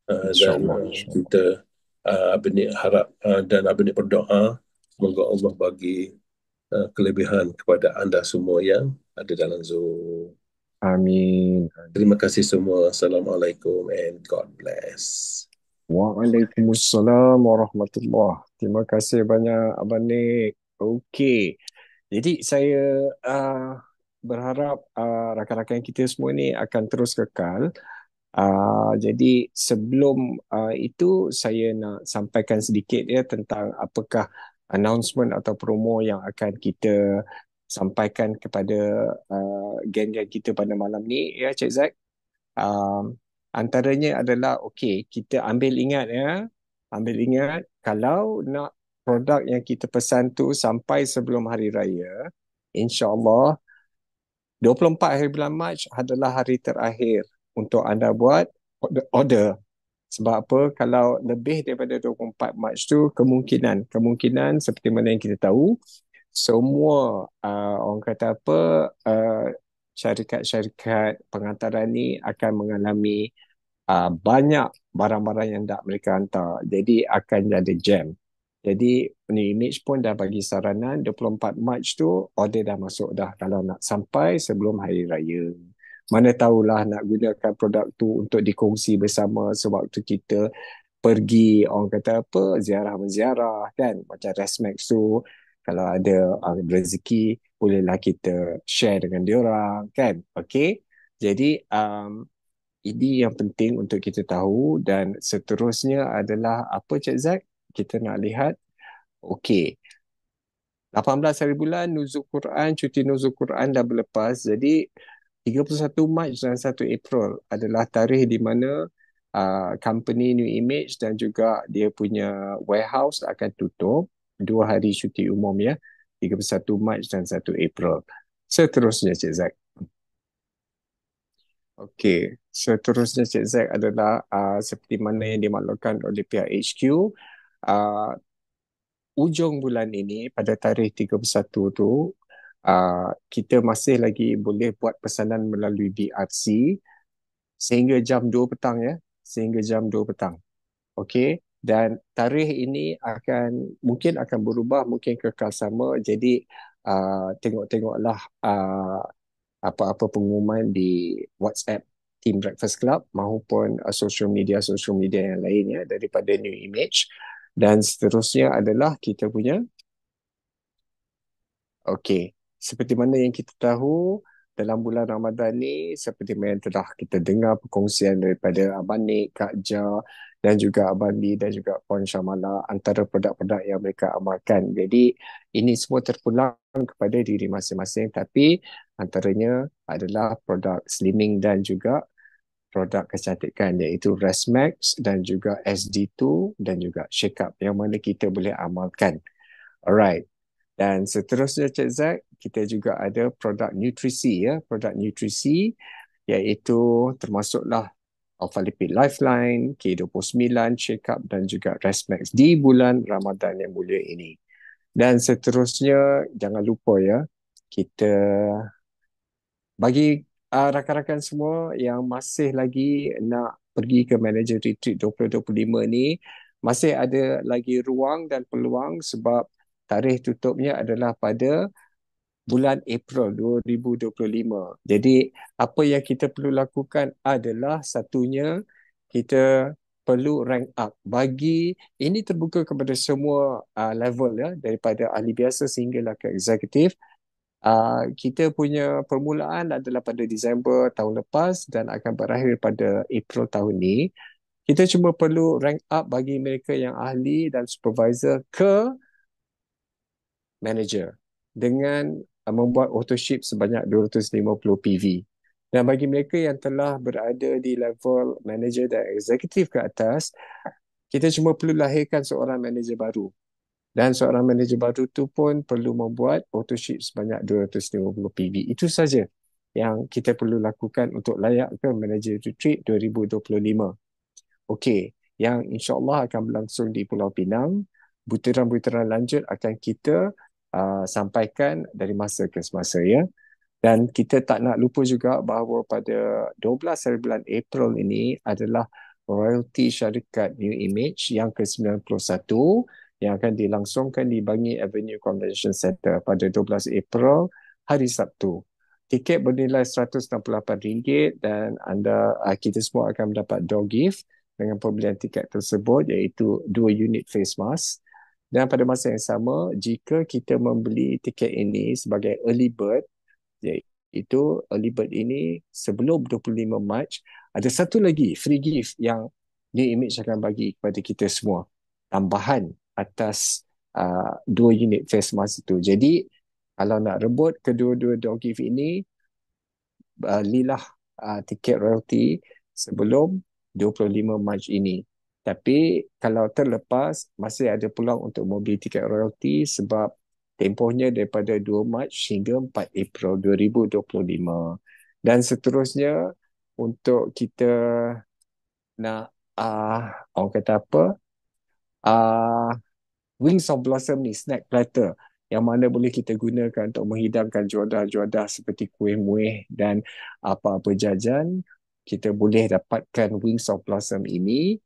S6: Dan kita Abang ni harap dan Abang ni berdoa semoga Allah bagi kelebihan kepada anda semua yang ada dalam Zoom.
S1: Amin.
S6: Terima kasih semua. Assalamualaikum and God bless.
S1: Waalaikumsalam warahmatullahi. Terima kasih banyak Abang Nik. Okey. Jadi saya berharap rakan-rakan kita semua ni akan terus kekal. Jadi sebelum itu saya nak sampaikan sedikit ya tentang apakah announcement atau promo yang akan kita sampaikan kepada geng-geng kita pada malam ni ya Cik Zack. Antaranya adalah kita ambil ingat kalau nak produk yang kita pesan tu sampai sebelum hari raya, insya-Allah 24 hari bulan Mac adalah hari terakhir untuk anda buat order. Sebab apa? Kalau lebih daripada 24 Mac tu kemungkinan seperti mana yang kita tahu, semua orang kata apa, syarikat-syarikat pengantaran ni akan mengalami banyak barang-barang yang tak mereka hantar. Jadi akan ada jam. Jadi New Image pun dah bagi saranan 24 Mac tu order dah masuk dah kalau nak sampai sebelum hari raya. Mana tahulah nak gunakan produk tu untuk dikongsi bersama sewaktu kita pergi orang kata apa ziarah-menziarah kan, macam Resmax tu kalau ada rezeki bolehlah kita share dengan diorang kan. Okey. Jadi ini yang penting untuk kita tahu. Dan seterusnya adalah apa Cik Zack? Kita nak lihat 18 hari bulan nuzul Quran, cuti nuzul Quran dah berlepas. Jadi 31 Mac dan 1 April adalah tarikh di mana company New Image dan juga dia punya warehouse akan tutup. 2 hari cuti umum ya. 31 Mac dan 1 April. Seterusnya Cik Zack. Okey, seterusnya Cik Zack adalah seperti mana yang dimaklumkan oleh pihak HQ. Ujung bulan ini pada tarikh 31 tu kita masih lagi boleh buat pesanan melalui BRC sehingga jam 2 petang ya, sehingga jam 2 petang. Okey, dan tarikh ini mungkin akan berubah, mungkin kekal sama. Jadi tengok-tengoklah apa-apa pengumuman di WhatsApp Team Breakfast Club maupun social media yang lain ya daripada New Image. Dan seterusnya adalah kita punya okey, seperti mana yang kita tahu dalam bulan Ramadan ni, seperti mana yang telah kita dengar perkongsian daripada Abang Nik, Kak Ja dan juga Abang Lee dan juga Puan Syamala antara produk-produk yang mereka amalkan. Jadi ini semua terpulang kepada diri masing-masing, tapi antaranya adalah produk slimming dan juga produk kecantikan iaitu Restmax dan juga SD2 dan juga Shake Up yang mana kita boleh amalkan. Alright. Dan seterusnya Cik Zack, kita juga ada produk nutrisi ya, produk nutrisi iaitu termasuklah Alpha Lipid Lifeline, K29, Shake Up dan juga Restmax di bulan Ramadan yang mulia ini. Dan seterusnya jangan lupa ya, kita bagi rakan-rakan semua yang masih lagi nak pergi ke Manager Retreat 2025 ni, masih ada lagi ruang dan peluang sebab tarikh tutupnya adalah pada bulan April 2025. Jadi apa yang kita perlu lakukan adalah satunya kita perlu rank up. Bagi ini terbuka kepada semua level ya, daripada ahli biasa sehinggalah ke eksekutif. Kita punya permulaan adalah pada Disember tahun lepas dan akan berakhir pada April tahun ni. Kita cuma perlu rank up bagi mereka yang ahli dan supervisor ke manager dengan membuat autoship sebanyak 250 PV. Dan bagi mereka yang telah berada di level manager dan eksekutif ke atas, kita cuma perlu lahirkan seorang manager baru. Dan seorang manager baru tu pun perlu membuat autoship sebanyak 250 PV. Itu saja yang kita perlu lakukan untuk layak ke Manager Retreat 2025. Okey, yang insya-Allah akan berlangsung di Pulau Pinang. Butiran-butiran lanjut akan kita sampaikan dari masa ke semasa ya. Dan kita tak nak lupa juga bahawa pada 12 hari bulan April ini adalah royalty syarikat New Image yang ke-91 yang akan dilangsungkan di Bangi Avenue Convention Center pada 12 April hari Sabtu. Tiket bernilai RM168 dan kita semua akan mendapat door gift dengan pembelian tiket tersebut iaitu 2 unit face mask. Dan pada masa yang sama, jika kita membeli tiket ini sebagai early bird, iaitu early bird ini sebelum 25 Mac, ada satu lagi free gift yang New Image akan bagi kepada kita semua. Tambahan atas 2 unit face mask itu. Jadi, kalau nak rebut kedua-dua door gift ini, belilah tiket royalty sebelum 25 Mac ini. Tapi kalau terlepas, masih ada peluang untuk membeli tiket royalty sebab tempohnya daripada 2 Mac hingga 4 April 2025. Dan seterusnya, untuk kita nak, orang kata apa, Wings of Blossom ni, snack platter yang mana boleh kita gunakan untuk menghidangkan juadah-juadah seperti kuih muih dan apa-apa jajan. Kita boleh dapatkan Wings of Blossom ini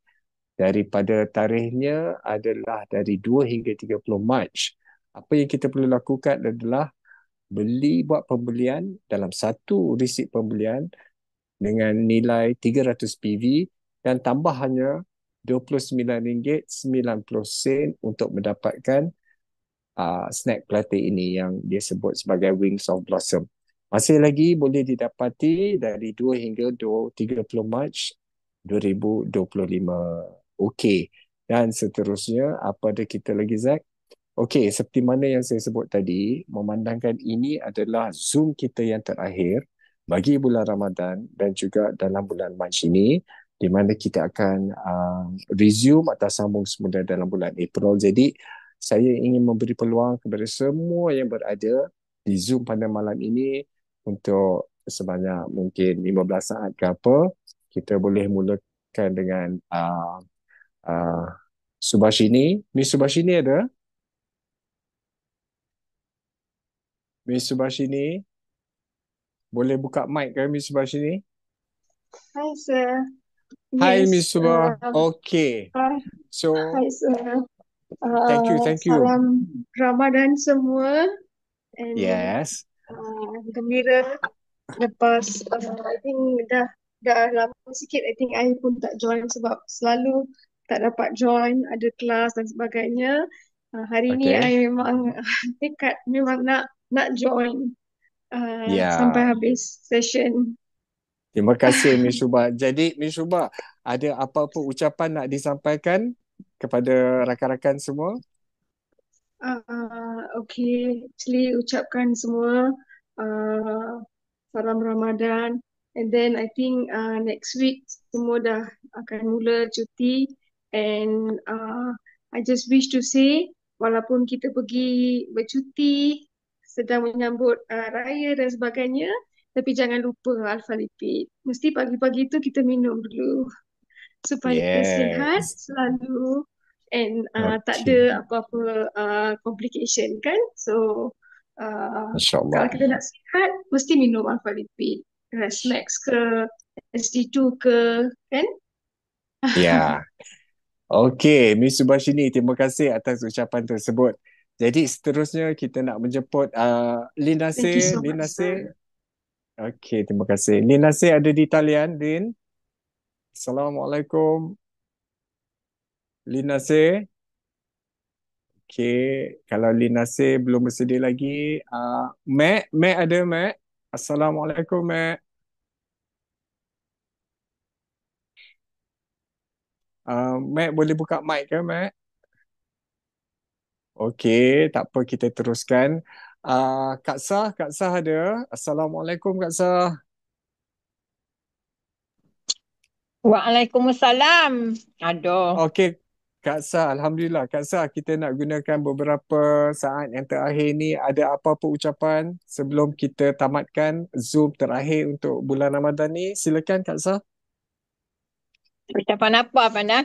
S1: daripada tarikhnya adalah dari 2 hingga 30 Mac. Apa yang kita perlu lakukan adalah buat pembelian dalam satu resit pembelian dengan nilai 300 PV dan tambahannya RM29.90 untuk mendapatkan snack platter ini yang dia sebut sebagai Wings of Blossom. Masih lagi boleh didapati dari 2 hingga 30 Mac 2025. Okey. Dan seterusnya, apa ada kita lagi, Zack? Okey, seperti mana yang saya sebut tadi, memandangkan ini adalah Zoom kita yang terakhir bagi bulan Ramadan dan juga dalam bulan Mac ini, di mana kita akan resume atau sambung semula dalam bulan April. Jadi, saya ingin memberi peluang kepada semua yang berada di Zoom pada malam ini untuk sebanyak mungkin 15 saat ke apa, kita boleh mulakan dengan Subhashini. Miss Subhashini ada? Miss Subhashini? Boleh buka mic ke Miss Subhashini?
S7: Hi, sir.
S1: Hi,
S7: Yes.
S1: Miss Subha. Okay. So,
S7: Hi, sir.
S1: thank you.
S7: Salam Ramadan semua. And
S1: Yes.
S7: gembira Lepas I think dah lama sikit I think I pun tak join sebab selalu tak dapat join, ada kelas dan sebagainya. Hari ni
S1: Okay.
S7: I memang tekad memang nak join sampai
S1: Ya.
S7: habis session.
S1: Terima kasih Miss Shubha. Jadi Miss Shubha, ada apa-apa ucapan nak disampaikan kepada rakan-rakan semua?
S7: Okay, actually ucapkan semua uh, salam Ramadan, and then I think next week semua dah akan mula cuti, and I just wish to say walaupun kita pergi bercuti sedang menyambut raya dan sebagainya, tapi jangan lupa Alfa-Lipid. Mesti pagi-pagi tu kita minum dulu supaya sihat
S1: Yes.
S7: selalu, and tak
S1: Okay.
S7: ada apa-apa complication kan. So kalau
S1: InsyaAllah.
S7: kita nak sihat mesti minum Alfa-Lipid, Resmax ke SD2 ke kan.
S1: Ya. Okey, Miss Subashini, terima kasih atas ucapan tersebut. Jadi seterusnya kita nak menjemput Lin
S7: Thank you
S1: Nasir.
S7: so
S1: Lin
S7: much,
S1: Nasir.
S7: sir.
S1: Okey, terima kasih. Lin Nasir ada di talian, Lin. Assalamualaikum. Lin Nasir. Okey, kalau Lin Nasir belum bersedia lagi, Mac ada Mac. Assalamualaikum, Mac. Mac boleh buka mic ke, Mac? Okey, tak apa, kita teruskan. Kak Sah ada. Assalamualaikum, Kak Sah.
S8: Waalaikumsalam. Aduh.
S1: Okey, Kak Sah, Alhamdulillah. Kak Sah, kita nak gunakan beberapa saat yang terakhir ni. Ada apa-apa ucapan sebelum kita tamatkan Zoom terakhir untuk bulan Ramadan ni? Silakan, Kak Sah.
S8: Ucapan apa, Fana?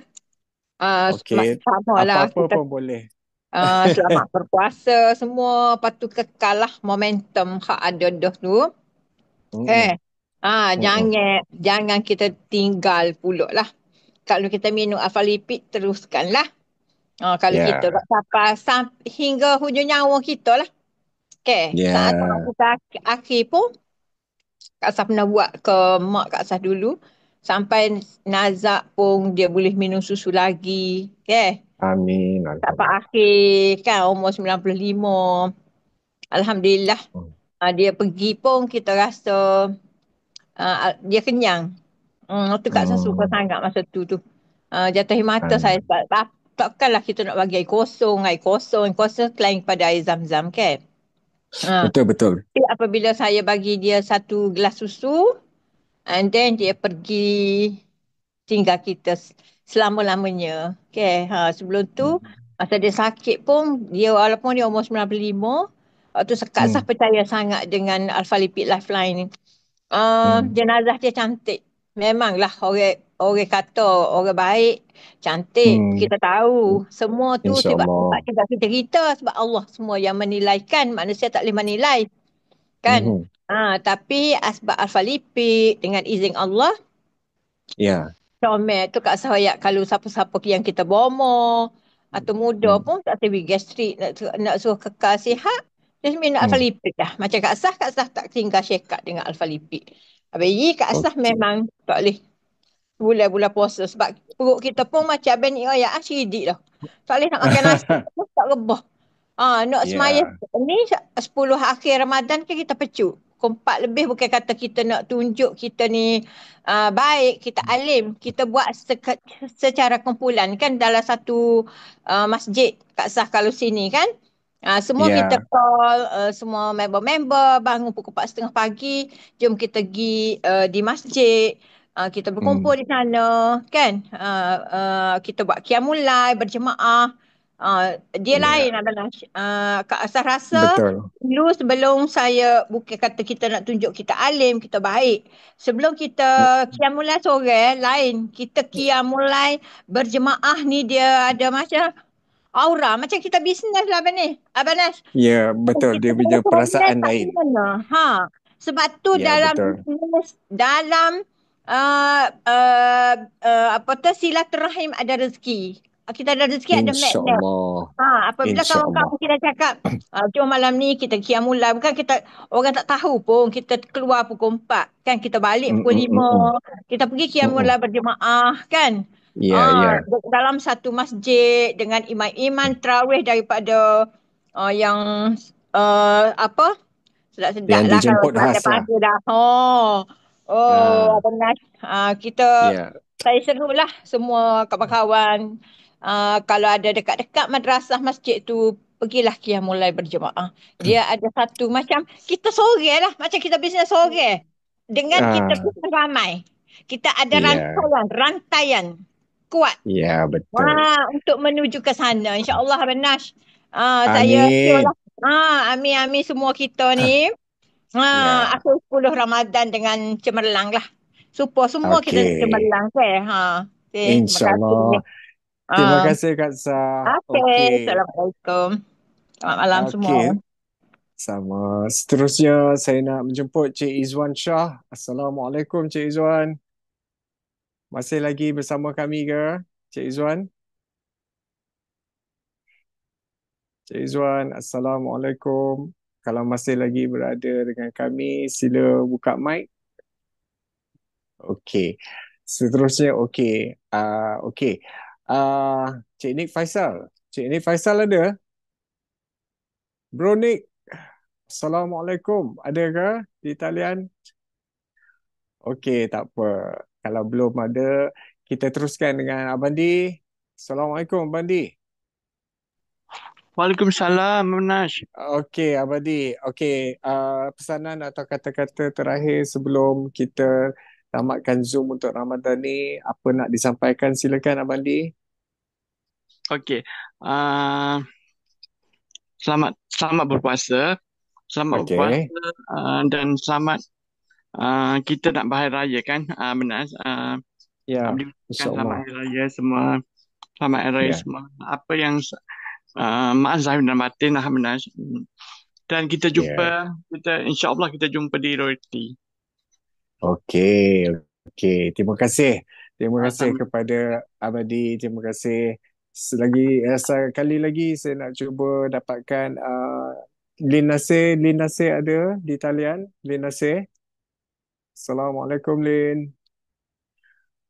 S1: Okey,
S8: Sama lah
S1: apa-apa
S8: kita
S1: pun boleh.
S8: selamat berpuasa semua. Lepas tu kekal lah momentum hak ada dah tu.
S1: Mm-mm. Mm-mm.
S8: Jangan kita tinggal pulak lah. Kalau kita minum Alfa-Lipid, teruskanlah. Kalau kita
S1: Ya,
S8: tak sampai hingga hujung nyawa kita lah. Okay. Saat
S1: ya.
S8: kita akhir pun, Kak Sah pernah buat ke mak Kak Sah dulu. Sampai Nazak pun dia boleh minum susu lagi. Okay.
S1: Amin.
S8: Sampai
S1: Alhamdulillah.
S8: akhir kan umur 95. Alhamdulillah.
S1: Hmm.
S8: Dia pergi pun kita rasa dia kenyang. Tu Kak Sah suka
S1: Hmm.
S8: sangat masa tu. Jatuh air mata saya.
S1: Amin.
S8: Takkanlah kita nak bagi air kosong selain pada air zam-zam kan.
S1: Betul, betul.
S8: Tapi apabila saya bagi dia satu gelas susu, and then dia pergi tinggal kita selama-lamanya. Okay. Sebelum tu, masa dia sakit pun, dia walaupun dia umur 95, waktu Kak Sah
S1: Hmm.
S8: percaya sangat dengan Alfa-Lipid Lifeline ni.
S1: Hmm.
S8: Jenazah dia cantik. Memanglah orang kata orang baik, cantik.
S1: Hmm.
S8: Kita tahu. Semua tu sebab
S1: InsyaAllah.
S8: kita cerita sebab Allah semua yang menilaikan. Manusia tak boleh menilai. Kan?
S1: Mhm.
S8: Tapi sebab Alfa-Lipid dengan izin Allah,
S1: Ya.
S8: comel tu Kak Sahayak kalau siapa-siapa yang kita bomo atau muda
S1: Hmm.
S8: pun tak tahu gastrik nak suruh kekal sihat, dia minum
S1: Hmm.
S8: Alfa-Lipid dah. Macam Kak Sah tak tinggal syekat dengan Alfa-Lipid. Habis Kak Sah
S1: Okey.
S8: memang tak boleh bulan-bulan puasa sebab perut kita pun macam Abang ni ayat syidik dah. Tak boleh nak makan nasi tak rebah. Nak semaya
S1: Ya.
S8: ni 10 akhir Ramadan kan kita pecut. Pukul 4 lebih bukan kata kita nak tunjuk kita ni baik, kita alim. Kita buat secara kumpulan kan dalam satu masjid Kak Sah kalau sini kan. Semua kita
S1: Ya.
S8: call, semua member-member bangun pukul 4:30 pagi. Jom kita pergi di masjid. Kita berkumpul
S1: Hmm.
S8: di sana kan. Kita buat qiyamul lail berjemaah. Dia lain
S1: Ya.
S8: adalah Kak Asah rasa
S1: Betul.
S8: dulu sebelum saya bukan kata kita nak tunjuk kita alim, kita baik. Sebelum kita qiyamul lail sore lain, kita qiyamul lail berjemaah ni dia ada macam aura, macam kita bisnes lah Abang ni. Abang Nas.
S1: Ya, betul.
S8: Kita
S1: Dia
S8: kalau
S1: punya
S8: progress
S1: perasaan
S8: tak
S1: lain.
S8: gimana. Sebab tu
S1: Ya,
S8: dalam
S1: betul.
S8: bisnes, dalam apa tu silaturahim ada rezeki. kita ada rezeki ada magnet.
S1: InsyaAllah.
S8: Apabila
S1: InsyaAllah.
S8: kawan-kawan kita cakap, jom malam ni kita qiyamul bukan kita, orang tak tahu pun kita keluar pukul 4, kan kita balik
S1: Mm,
S8: pukul
S1: mm, mm, mm.
S8: 5, kita pergi
S1: Mm,
S8: qiyamul
S1: mm.
S8: berjemaah kan.
S1: Ya, ya.
S8: Dalam satu masjid dengan imam-imam tarawih daripada yang apa sedap-sedap
S1: Yang
S8: lah kalau
S1: dijemput khas lah.
S8: pada dah.
S1: Ah,
S8: Abang Nas, kita
S1: ya.
S8: saya serulah semua kawan-kawan, kalau ada dekat-dekat madrasah masjid tu, pergilah qiyamul berjemaah. Dia ada satu macam kita sore lah, macam kita bisnes sore. Dengan kita
S1: Ah,
S8: bisnes ramai. Kita ada
S1: ya.
S8: rantaian kuat.
S1: Ya, betul.
S8: Untuk menuju ke sana. InsyaAllah Abang Nas. Saya
S1: Amin.
S8: lah. Amin semua kita ni.
S1: Ya.
S8: Akhir 10 Ramadan dengan cemerlang lah. Supaya semua kita
S1: Okey.
S8: cemerlang. Okay, terima
S1: InsyaAllah.
S8: kasih.
S1: Terima kasih Kak Sah. Okey.
S8: Assalamualaikum. Selamat malam semua.
S1: Okey. Sama. Seterusnya saya nak menjemput Cik Izwan Shah. Assalamualaikum Cik Izwan. Masih lagi bersama kami ke Cik Izwan? Cik Izwan, Assalamualaikum. Kalau masih lagi berada dengan kami, sila buka mic. Okey. Seterusnya okey. Okey. Cik Nick Faisal. Cik Nick Faisal ada? Bro Nick. Assalamualaikum. Ada ke di talian? Okey, tak apa. Kalau belum ada, kita teruskan dengan Abang Di. Assalamualaikum Abang Di.
S4: Waalaikumsalam, Munash.
S1: Okey, Abang Di. Okey, pesanan atau kata-kata terakhir sebelum kita tamatkan Zoom untuk Ramadan ni, apa nak disampaikan? Silakan Abang Di.
S4: Okey. Selamat berpuasa. Selamat
S1: Okey.
S4: berpuasa dan selamat kita nak bahari raya kan, Munash.
S1: Ya,
S4: Alhamdulillah, selamat
S1: insyaAllah.
S4: hari raya semua. Selamat hari raya
S1: Ya.
S4: semua. Apa yang maaf zahir dan batin lah, Munash. Dan kita
S1: Ya.
S4: jumpa, insyaAllah kita jumpa di Royalty.
S1: Okey, okey. Terima kasih. Terima kasih
S4: Sama.
S1: kepada Abang Di. Terima kasih. Sekali lagi saya nak cuba dapatkan Lin Nasir. Lin Nasir ada di talian? Lin Nasir. Assalamualaikum Lin.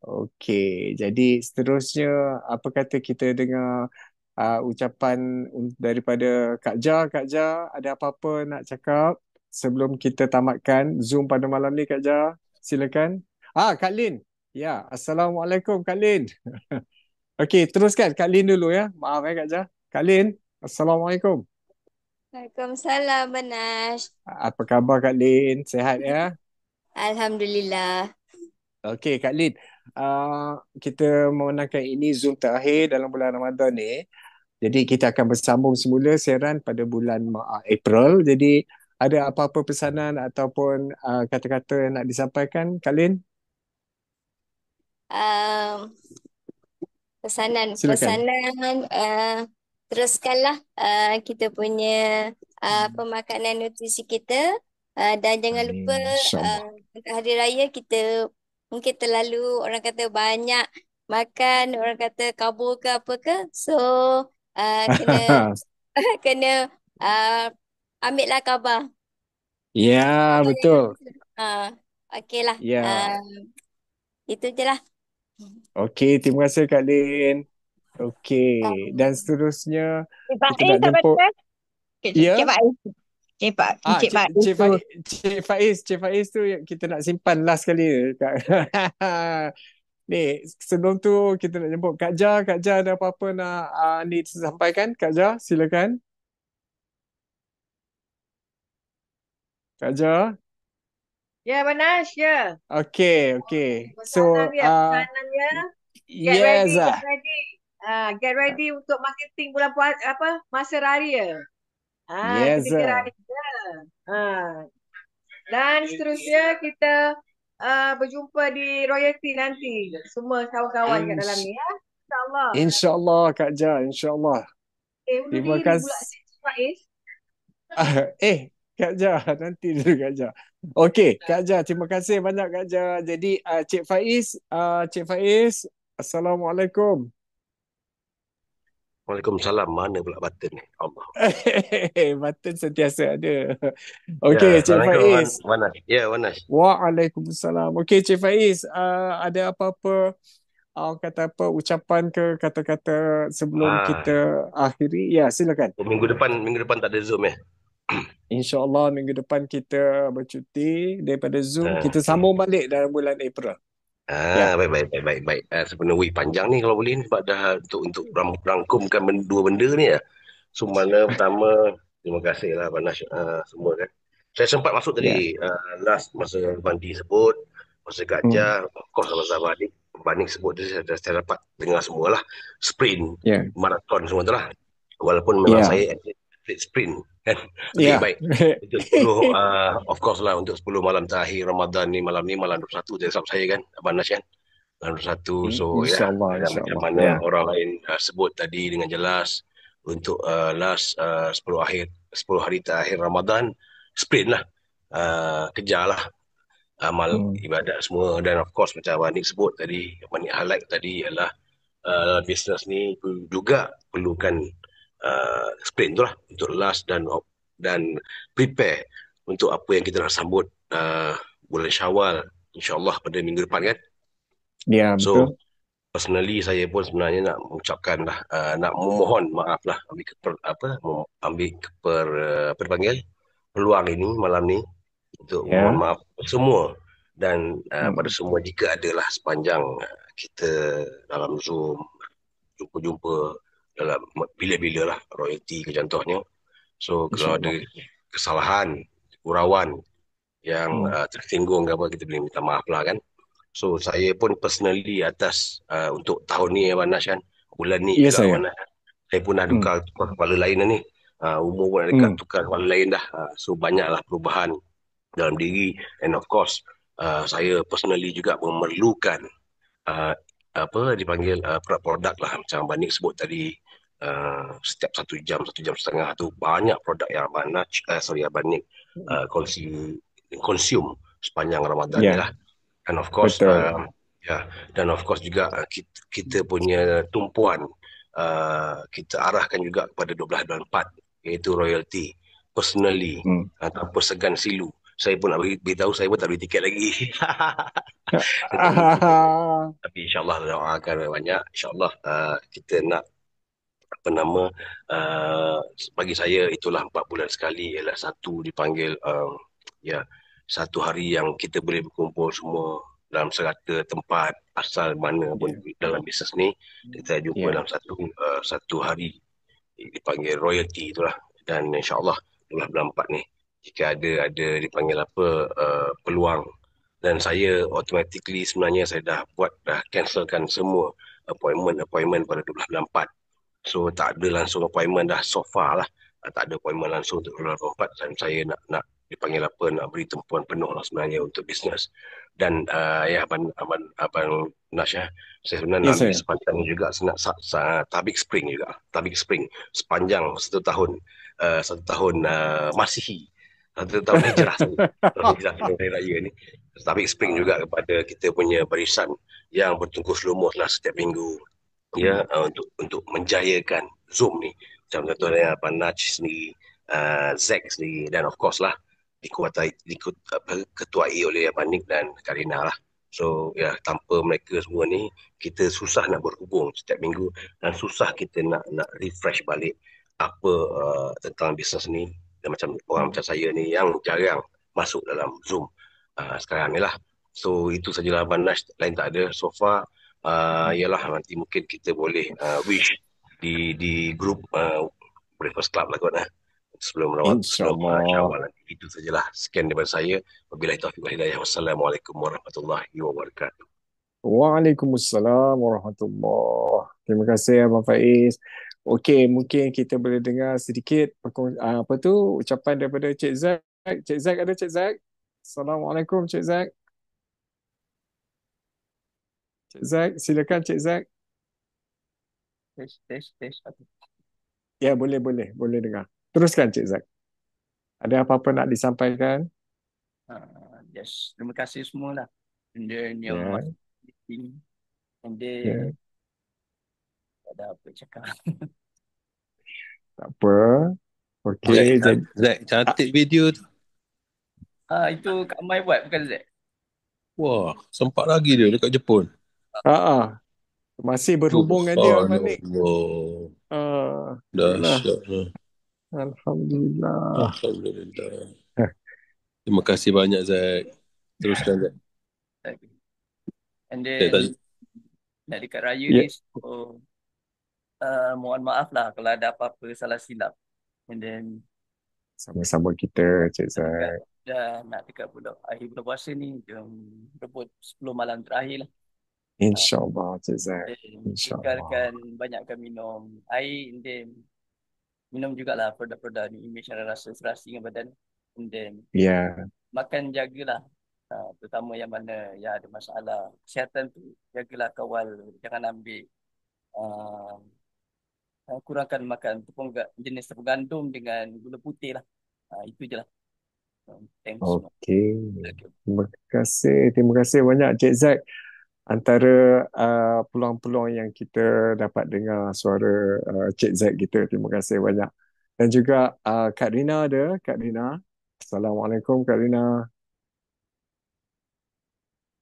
S1: Okey, jadi seterusnya apa kata kita dengar ucapan daripada Kak Ja. Kak Ja, ada apa-apa nak cakap sebelum kita tamatkan Zoom pada malam ni Kak Ja? Silakan. Kak Lin. Ya, Assalamualaikum Kak Lin. Okey, teruskan Kak Lin dulu ya. Maaf Kak Ja. Kak Lin, Assalamualaikum.
S9: Waalaikumsalam, Banas.
S1: Apa khabar Kak Lin? Sehat ya?
S9: Alhamdulillah.
S1: Okey Kak Lin, kita memenangkan ini Zoom terakhir dalam bulan Ramadan ni. Jadi kita akan bersambung semula siaran pada bulan April. Jadi ada apa-apa pesanan ataupun kata-kata yang nak disampaikan Kak Lin?
S9: Pesanan
S1: Silakan.
S9: teruskanlah kita punya pemakanan nutrisi kita, dan jangan lupa
S1: InsyaAllah.
S9: untuk hari raya kita mungkin terlalu orang kata banyak makan, orang kata kabur ke apa ke, so kena kena ambillah khabar.
S1: Ya, betul.
S9: Okeylah.
S1: Ya.
S9: Itu je lah.
S1: Okey, terima kasih Kak Lin. Okey, dan seterusnya kita nak jemput. Ya.
S8: Cik Faiz.
S1: Cik Faiz tu kita nak simpan last kali. Ni, sebelum tu kita nak jemput Kak Ja. Kak Ja ada apa-apa nak ni sampaikan? Kak Ja, silakan. Kak Ja.
S5: Ya, Banas, ya.
S1: Okey. So,
S5: pesanan dia.
S1: yes.
S5: Get ready untuk marketing bulan masa raya.
S1: Yes.
S5: Kita raya. Dan seterusnya kita berjumpa di Royalty nanti. Semua kawan-kawan kat dalam ni ya. InsyaAllah.
S1: InsyaAllah Kak Ja, insyaAllah.
S5: Terima kasih.
S1: Kak Ja, nanti dulu Kak Ja. Okey, Kak Ja, terima kasih banyak Kak Ja. Jadi Cik Faiz, Assalamualaikum.
S10: Waalaikumsalam. Mana pula button ni? Allah.
S1: Button sentiasa ada.
S10: Ya,
S1: Okey, Cik
S10: Assalamualaikum
S1: Faiz.
S10: Wanas. Ya, Wanas.
S1: Waalaikumsalam. Okey, Cik Faiz, ada apa-apa kata apa ucapan ke kata-kata sebelum
S10: Ah,
S1: kita akhiri? Ya, silakan.
S10: minggu depan tak ada Zoom ya.
S1: InsyaAllah minggu depan kita bercuti daripada Zoom. Kita
S10: Okay.
S1: sambung balik dalam bulan April. Ya.
S10: Baik. Sebenarnya panjang ni kalau boleh ni, sebab dah untuk rangkumkan dua benda ni ya. So mana pertama, terima kasih lah Banas semua kan. Saya sempat masuk
S1: Ya.
S10: tadi last masa Bandi sebut, masa Kak Jah, of course masa Bandi sebut tu saya dapat dengar semualah. Sprint,
S1: Ya.
S10: marathon semua tu lah. Walaupun memang
S1: Ya.
S10: saya atlet sprint kan.
S1: Ya.
S10: Baik. Untuk 10 of course lah, untuk 10 malam terakhir Ramadan ni, malam 21 je sebab saya kan Abang Nas kan. Malam 21, so ya,
S1: InsyaAllah,
S10: macam
S1: insyaAllah.
S10: mana
S1: Ya.
S10: orang lain sebut tadi dengan jelas, untuk last 10 hari terakhir Ramadan, sprint lah, kejar lah amal ibadat semua. Dan of course macam Abang Nik sebut tadi, Abang Nik highlight tadi ialah bisnes ni juga perlukan sprint tu lah untuk last dan prepare untuk apa yang kita nak sambut bulan Syawal insyaAllah pada minggu depan kan.
S1: Ya, betul.
S10: So personally saya pun sebenarnya nak mengucapkan lah, nak memohon maaf lah ambil peluang ini malam ni untuk
S1: Ya.
S10: mohon maaf semua dan pada semua jika adalah sepanjang kita dalam Zoom jumpa dalam bila-bila lah royalty ke contohnya. So kalau ada kesalahan, gurauan yang tersinggung ke apa, kita boleh minta maaf lah kan. So saya pun personally atas untuk tahun ni Abang Nas kan, bulan ni
S1: Ya,
S10: juga
S1: saya.
S10: Abang Nas, saya pun dah tukar kepala lain dah ni, umur pun dah dekat tukar kepala lain dah. So banyaklah perubahan dalam diri, and of course saya personally juga memerlukan dipanggil produk lah, macam Abang Nik sebut tadi, setiap 1 jam 1.5 jam tu banyak produk yang Abang Nik consume sepanjang Ramadan ni lah. And of course dan of course juga kita punya tumpuan kita arahkan juga kepada 12 bulan 4, iaitu royalty personally, tanpa segan silu. Saya pun nak beritahu, saya pun tak beli tiket lagi. Tapi insyaAllah doakan banyak. InsyaAllah kita nak bagi saya itulah 4 bulan sekali, ialah satu dipanggil satu hari yang kita boleh berkumpul semua dalam serata tempat asal mana pun dalam bisnes ni, kita jumpa dalam satu hari dipanggil royalty itulah. Dan insyaAllah 12 bulan 4 ni jika ada dipanggil peluang, dan saya automatically sebenarnya saya dah cancelkan semua appointment pada 12 bulan 4. So tak ada langsung appointment dah so far lah, tak ada appointment langsung untuk 12 bulan 4, dan saya nak dipanggil nak beri tumpuan penuh lah sebenarnya untuk bisnes. Dan Abang Nasya, saya sebenarnya nak ambil sepanjang juga Tabik Spring sepanjang 1 tahun Masihi, 1 tahun hijrah hari raya ni. Tabik Spring juga kepada kita punya barisan yang bertungkus lumus lah setiap minggu untuk menjayakan Zoom ni, macam contohnya Abang Nach sendiri, Zack sendiri, dan of course lah diketuai oleh Abang Nik dan Karina lah. So tanpa mereka semua ni kita susah nak berhubung setiap minggu, dan susah kita nak refresh balik apa tentang bisnes ni. Dan macam orang macam saya ni yang jarang masuk dalam Zoom sekarang ni lah. So itu sajalah Abang Nash, lain tak ada so far. Ialah nanti mungkin kita boleh wish di grup Breakfast Club lah kot sebelum Syawal nanti. Itu sajalah, sekian daripada saya. Wabillahi taufiq wal hidayah. Wassalamualaikum warahmatullahi wabarakatuh.
S1: Waalaikumsalam warahmatullahi. Terima kasih Abang Faiz. Okey, mungkin kita boleh dengar sedikit ucapan daripada Cik Zack. Cik Zack ada, Cik Zack? Assalamualaikum Cik Zack. Cik Zack, silakan Cik Zack.
S4: Test.
S1: Ya, boleh dengar. Teruskan Cik Zack. Ada apa-apa nak disampaikan?
S4: Yes, terima kasih semualah. Dan yang meeting, and then ada apa cakap?
S1: Tak apa.
S6: Zack,
S1: Okey, jadi
S6: Zack, cantik video tu.
S11: Itu Kak Mai buat bukan Zack?
S6: Wah, sempat lagi dia dekat Jepun.
S1: masih berhubung dengan dia Abang Nik.
S6: Subhanallah.
S1: Itulah.
S6: Dahsyat lah.
S1: Alhamdulillah.
S6: Alhamdulillah. Terima kasih banyak, Zack. Teruskan, Zack.
S11: And
S6: Zack,
S11: then nak dekat raya
S1: Ya.
S11: ni, so mohon maaf lah kalau ada apa-apa salah silap. And then
S1: Sama-sama kita, Cik
S11: dekat,
S1: Zack.
S11: dah nak dekat akhir bulan puasa ni, jom rebut 10 malam terakhir lah.
S1: InsyaAllah, Cik Zack. InsyaAllah.
S11: Tinggalkan banyakkan minum air, and then minum jugalah produk-produk ni, image yang rasa serasi dengan badan. And then
S1: Ya.
S11: makan jagalah, terutama yang mana yang ada masalah kesihatan tu, jagalah, kawal, jangan ambil kurangkan makan jenis tepung gandum dengan gula putih lah. Itu je lah. Thanks.
S1: Okey. Terima kasih banyak Cik Zack. Antara peluang-peluang yang kita dapat dengar suara Cik Zack kita. Terima kasih banyak. Dan juga Kak Rina ada. Kak Rina. Assalamualaikum Kak Rina.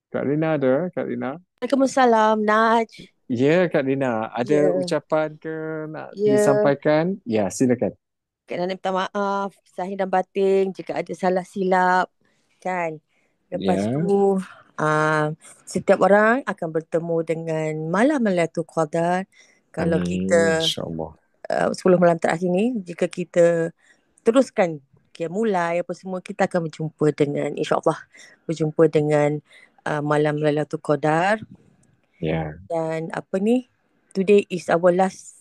S1: Kak Rina ada. Kak Rina.
S12: Waalaikumsalam, Naj.
S1: Ya, Kak Rina. Ada ucapan ke nak disampaikan? Ya, silakan.
S12: Kak Nana minta maaf, zahir dan batin jika ada salah silap. Kan? Lepas tu, setiap orang akan bertemu dengan malam Lailatul Qadar. Kalau kita
S1: InsyaAllah.
S12: 10 malam terakhir ni, jika kita teruskan mulai apa semua, kita akan berjumpa dengan, insyaAllah, berjumpa dengan malam Lailatul Qadar. Dan today is our last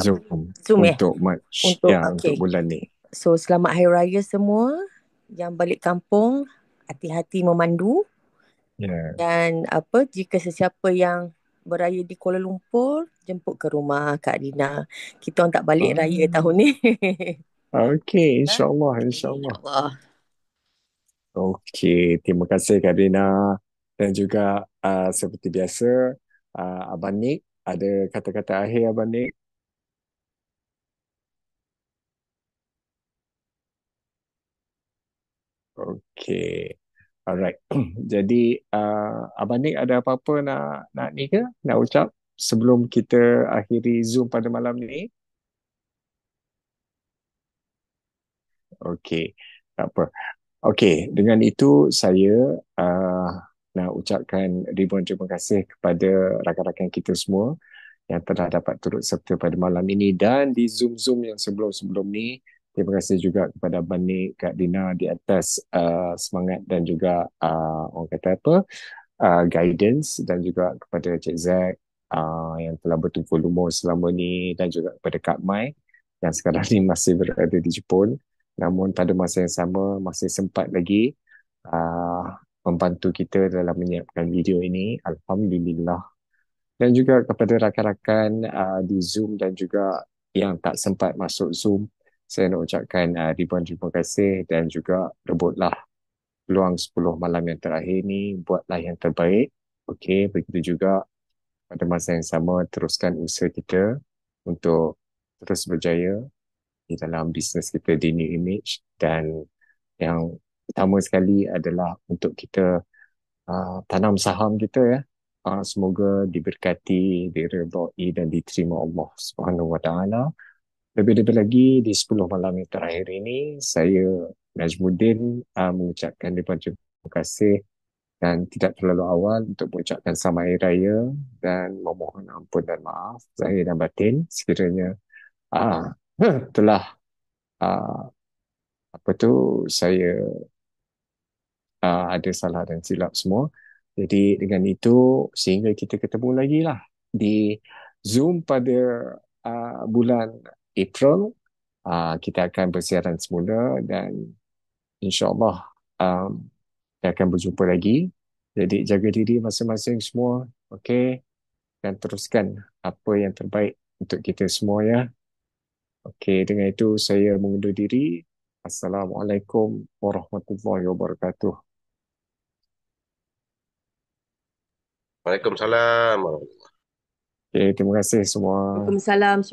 S1: Zoom untuk March. Untuk bulan ni.
S12: So selamat Hari Raya semua yang balik kampung, hati-hati memandu. Dan jika sesiapa yang beraya di Kuala Lumpur, jemput ke rumah Kak Rina. Kita orang tak balik raya tahun ni.
S1: Okey, insyaAllah. Okey, terima kasih Kak Rina. Dan juga seperti biasa, Abang Nik, ada kata-kata akhir Abang Nik? Okey. Alright. Jadi Abang Nik ada apa-apa nak ni ke? Nak ucap sebelum kita akhiri Zoom pada malam ni? Okey. Tak apa. Okey, dengan itu saya nak ucapkan ribuan terima kasih kepada rakan-rakan kita semua yang telah dapat turut serta pada malam ini dan di Zoom-Zoom yang sebelum-sebelum ni. Terima kasih juga kepada Abang Nik, Kak Dina di atas semangat dan juga orang kata guidance, dan juga kepada Cik Zack yang telah bertumpul lumus selama ni, dan juga kepada Kak Mai yang sekarang ni masih berada di Jepun. Namun pada masa yang sama masih sempat lagi membantu kita dalam menyiapkan video ini. Alhamdulillah. Dan juga kepada rakan-rakan di Zoom dan juga yang tak sempat masuk Zoom, saya nak ucapkan ribuan terima kasih, dan juga rebutlah peluang 10 malam yang terakhir ni, buatlah yang terbaik. Okey, begitu juga pada masa yang sama teruskan usaha kita untuk terus berjaya di dalam bisnes kita di New Image, dan yang utama sekali adalah untuk kita tanam saham kita ya. Semoga diberkati, diredai dan diterima Allah Subhanahu Wa Taala. Lebih-lebih lagi di 10 malam yang terakhir ini, saya Najmuddin mengucapkan ribuan terima kasih dan tidak terlalu awal untuk mengucapkan selamat Hari Raya dan memohon ampun dan maaf zahir dan batin sekiranya telah saya ada salah dan silap semua. Jadi dengan itu sehingga kita ketemu lagi lah di Zoom pada bulan April, kita akan bersiaran semula dan insyaAllah kita akan berjumpa lagi. Jadi jaga diri masing-masing semua, okey, dan teruskan apa yang terbaik untuk kita semua ya. Okey, dengan itu saya mengundur diri. Assalamualaikum warahmatullahi wabarakatuh.
S10: Waalaikumsalam.
S1: Okay, terima kasih semua.
S12: Waalaikumsalam semua.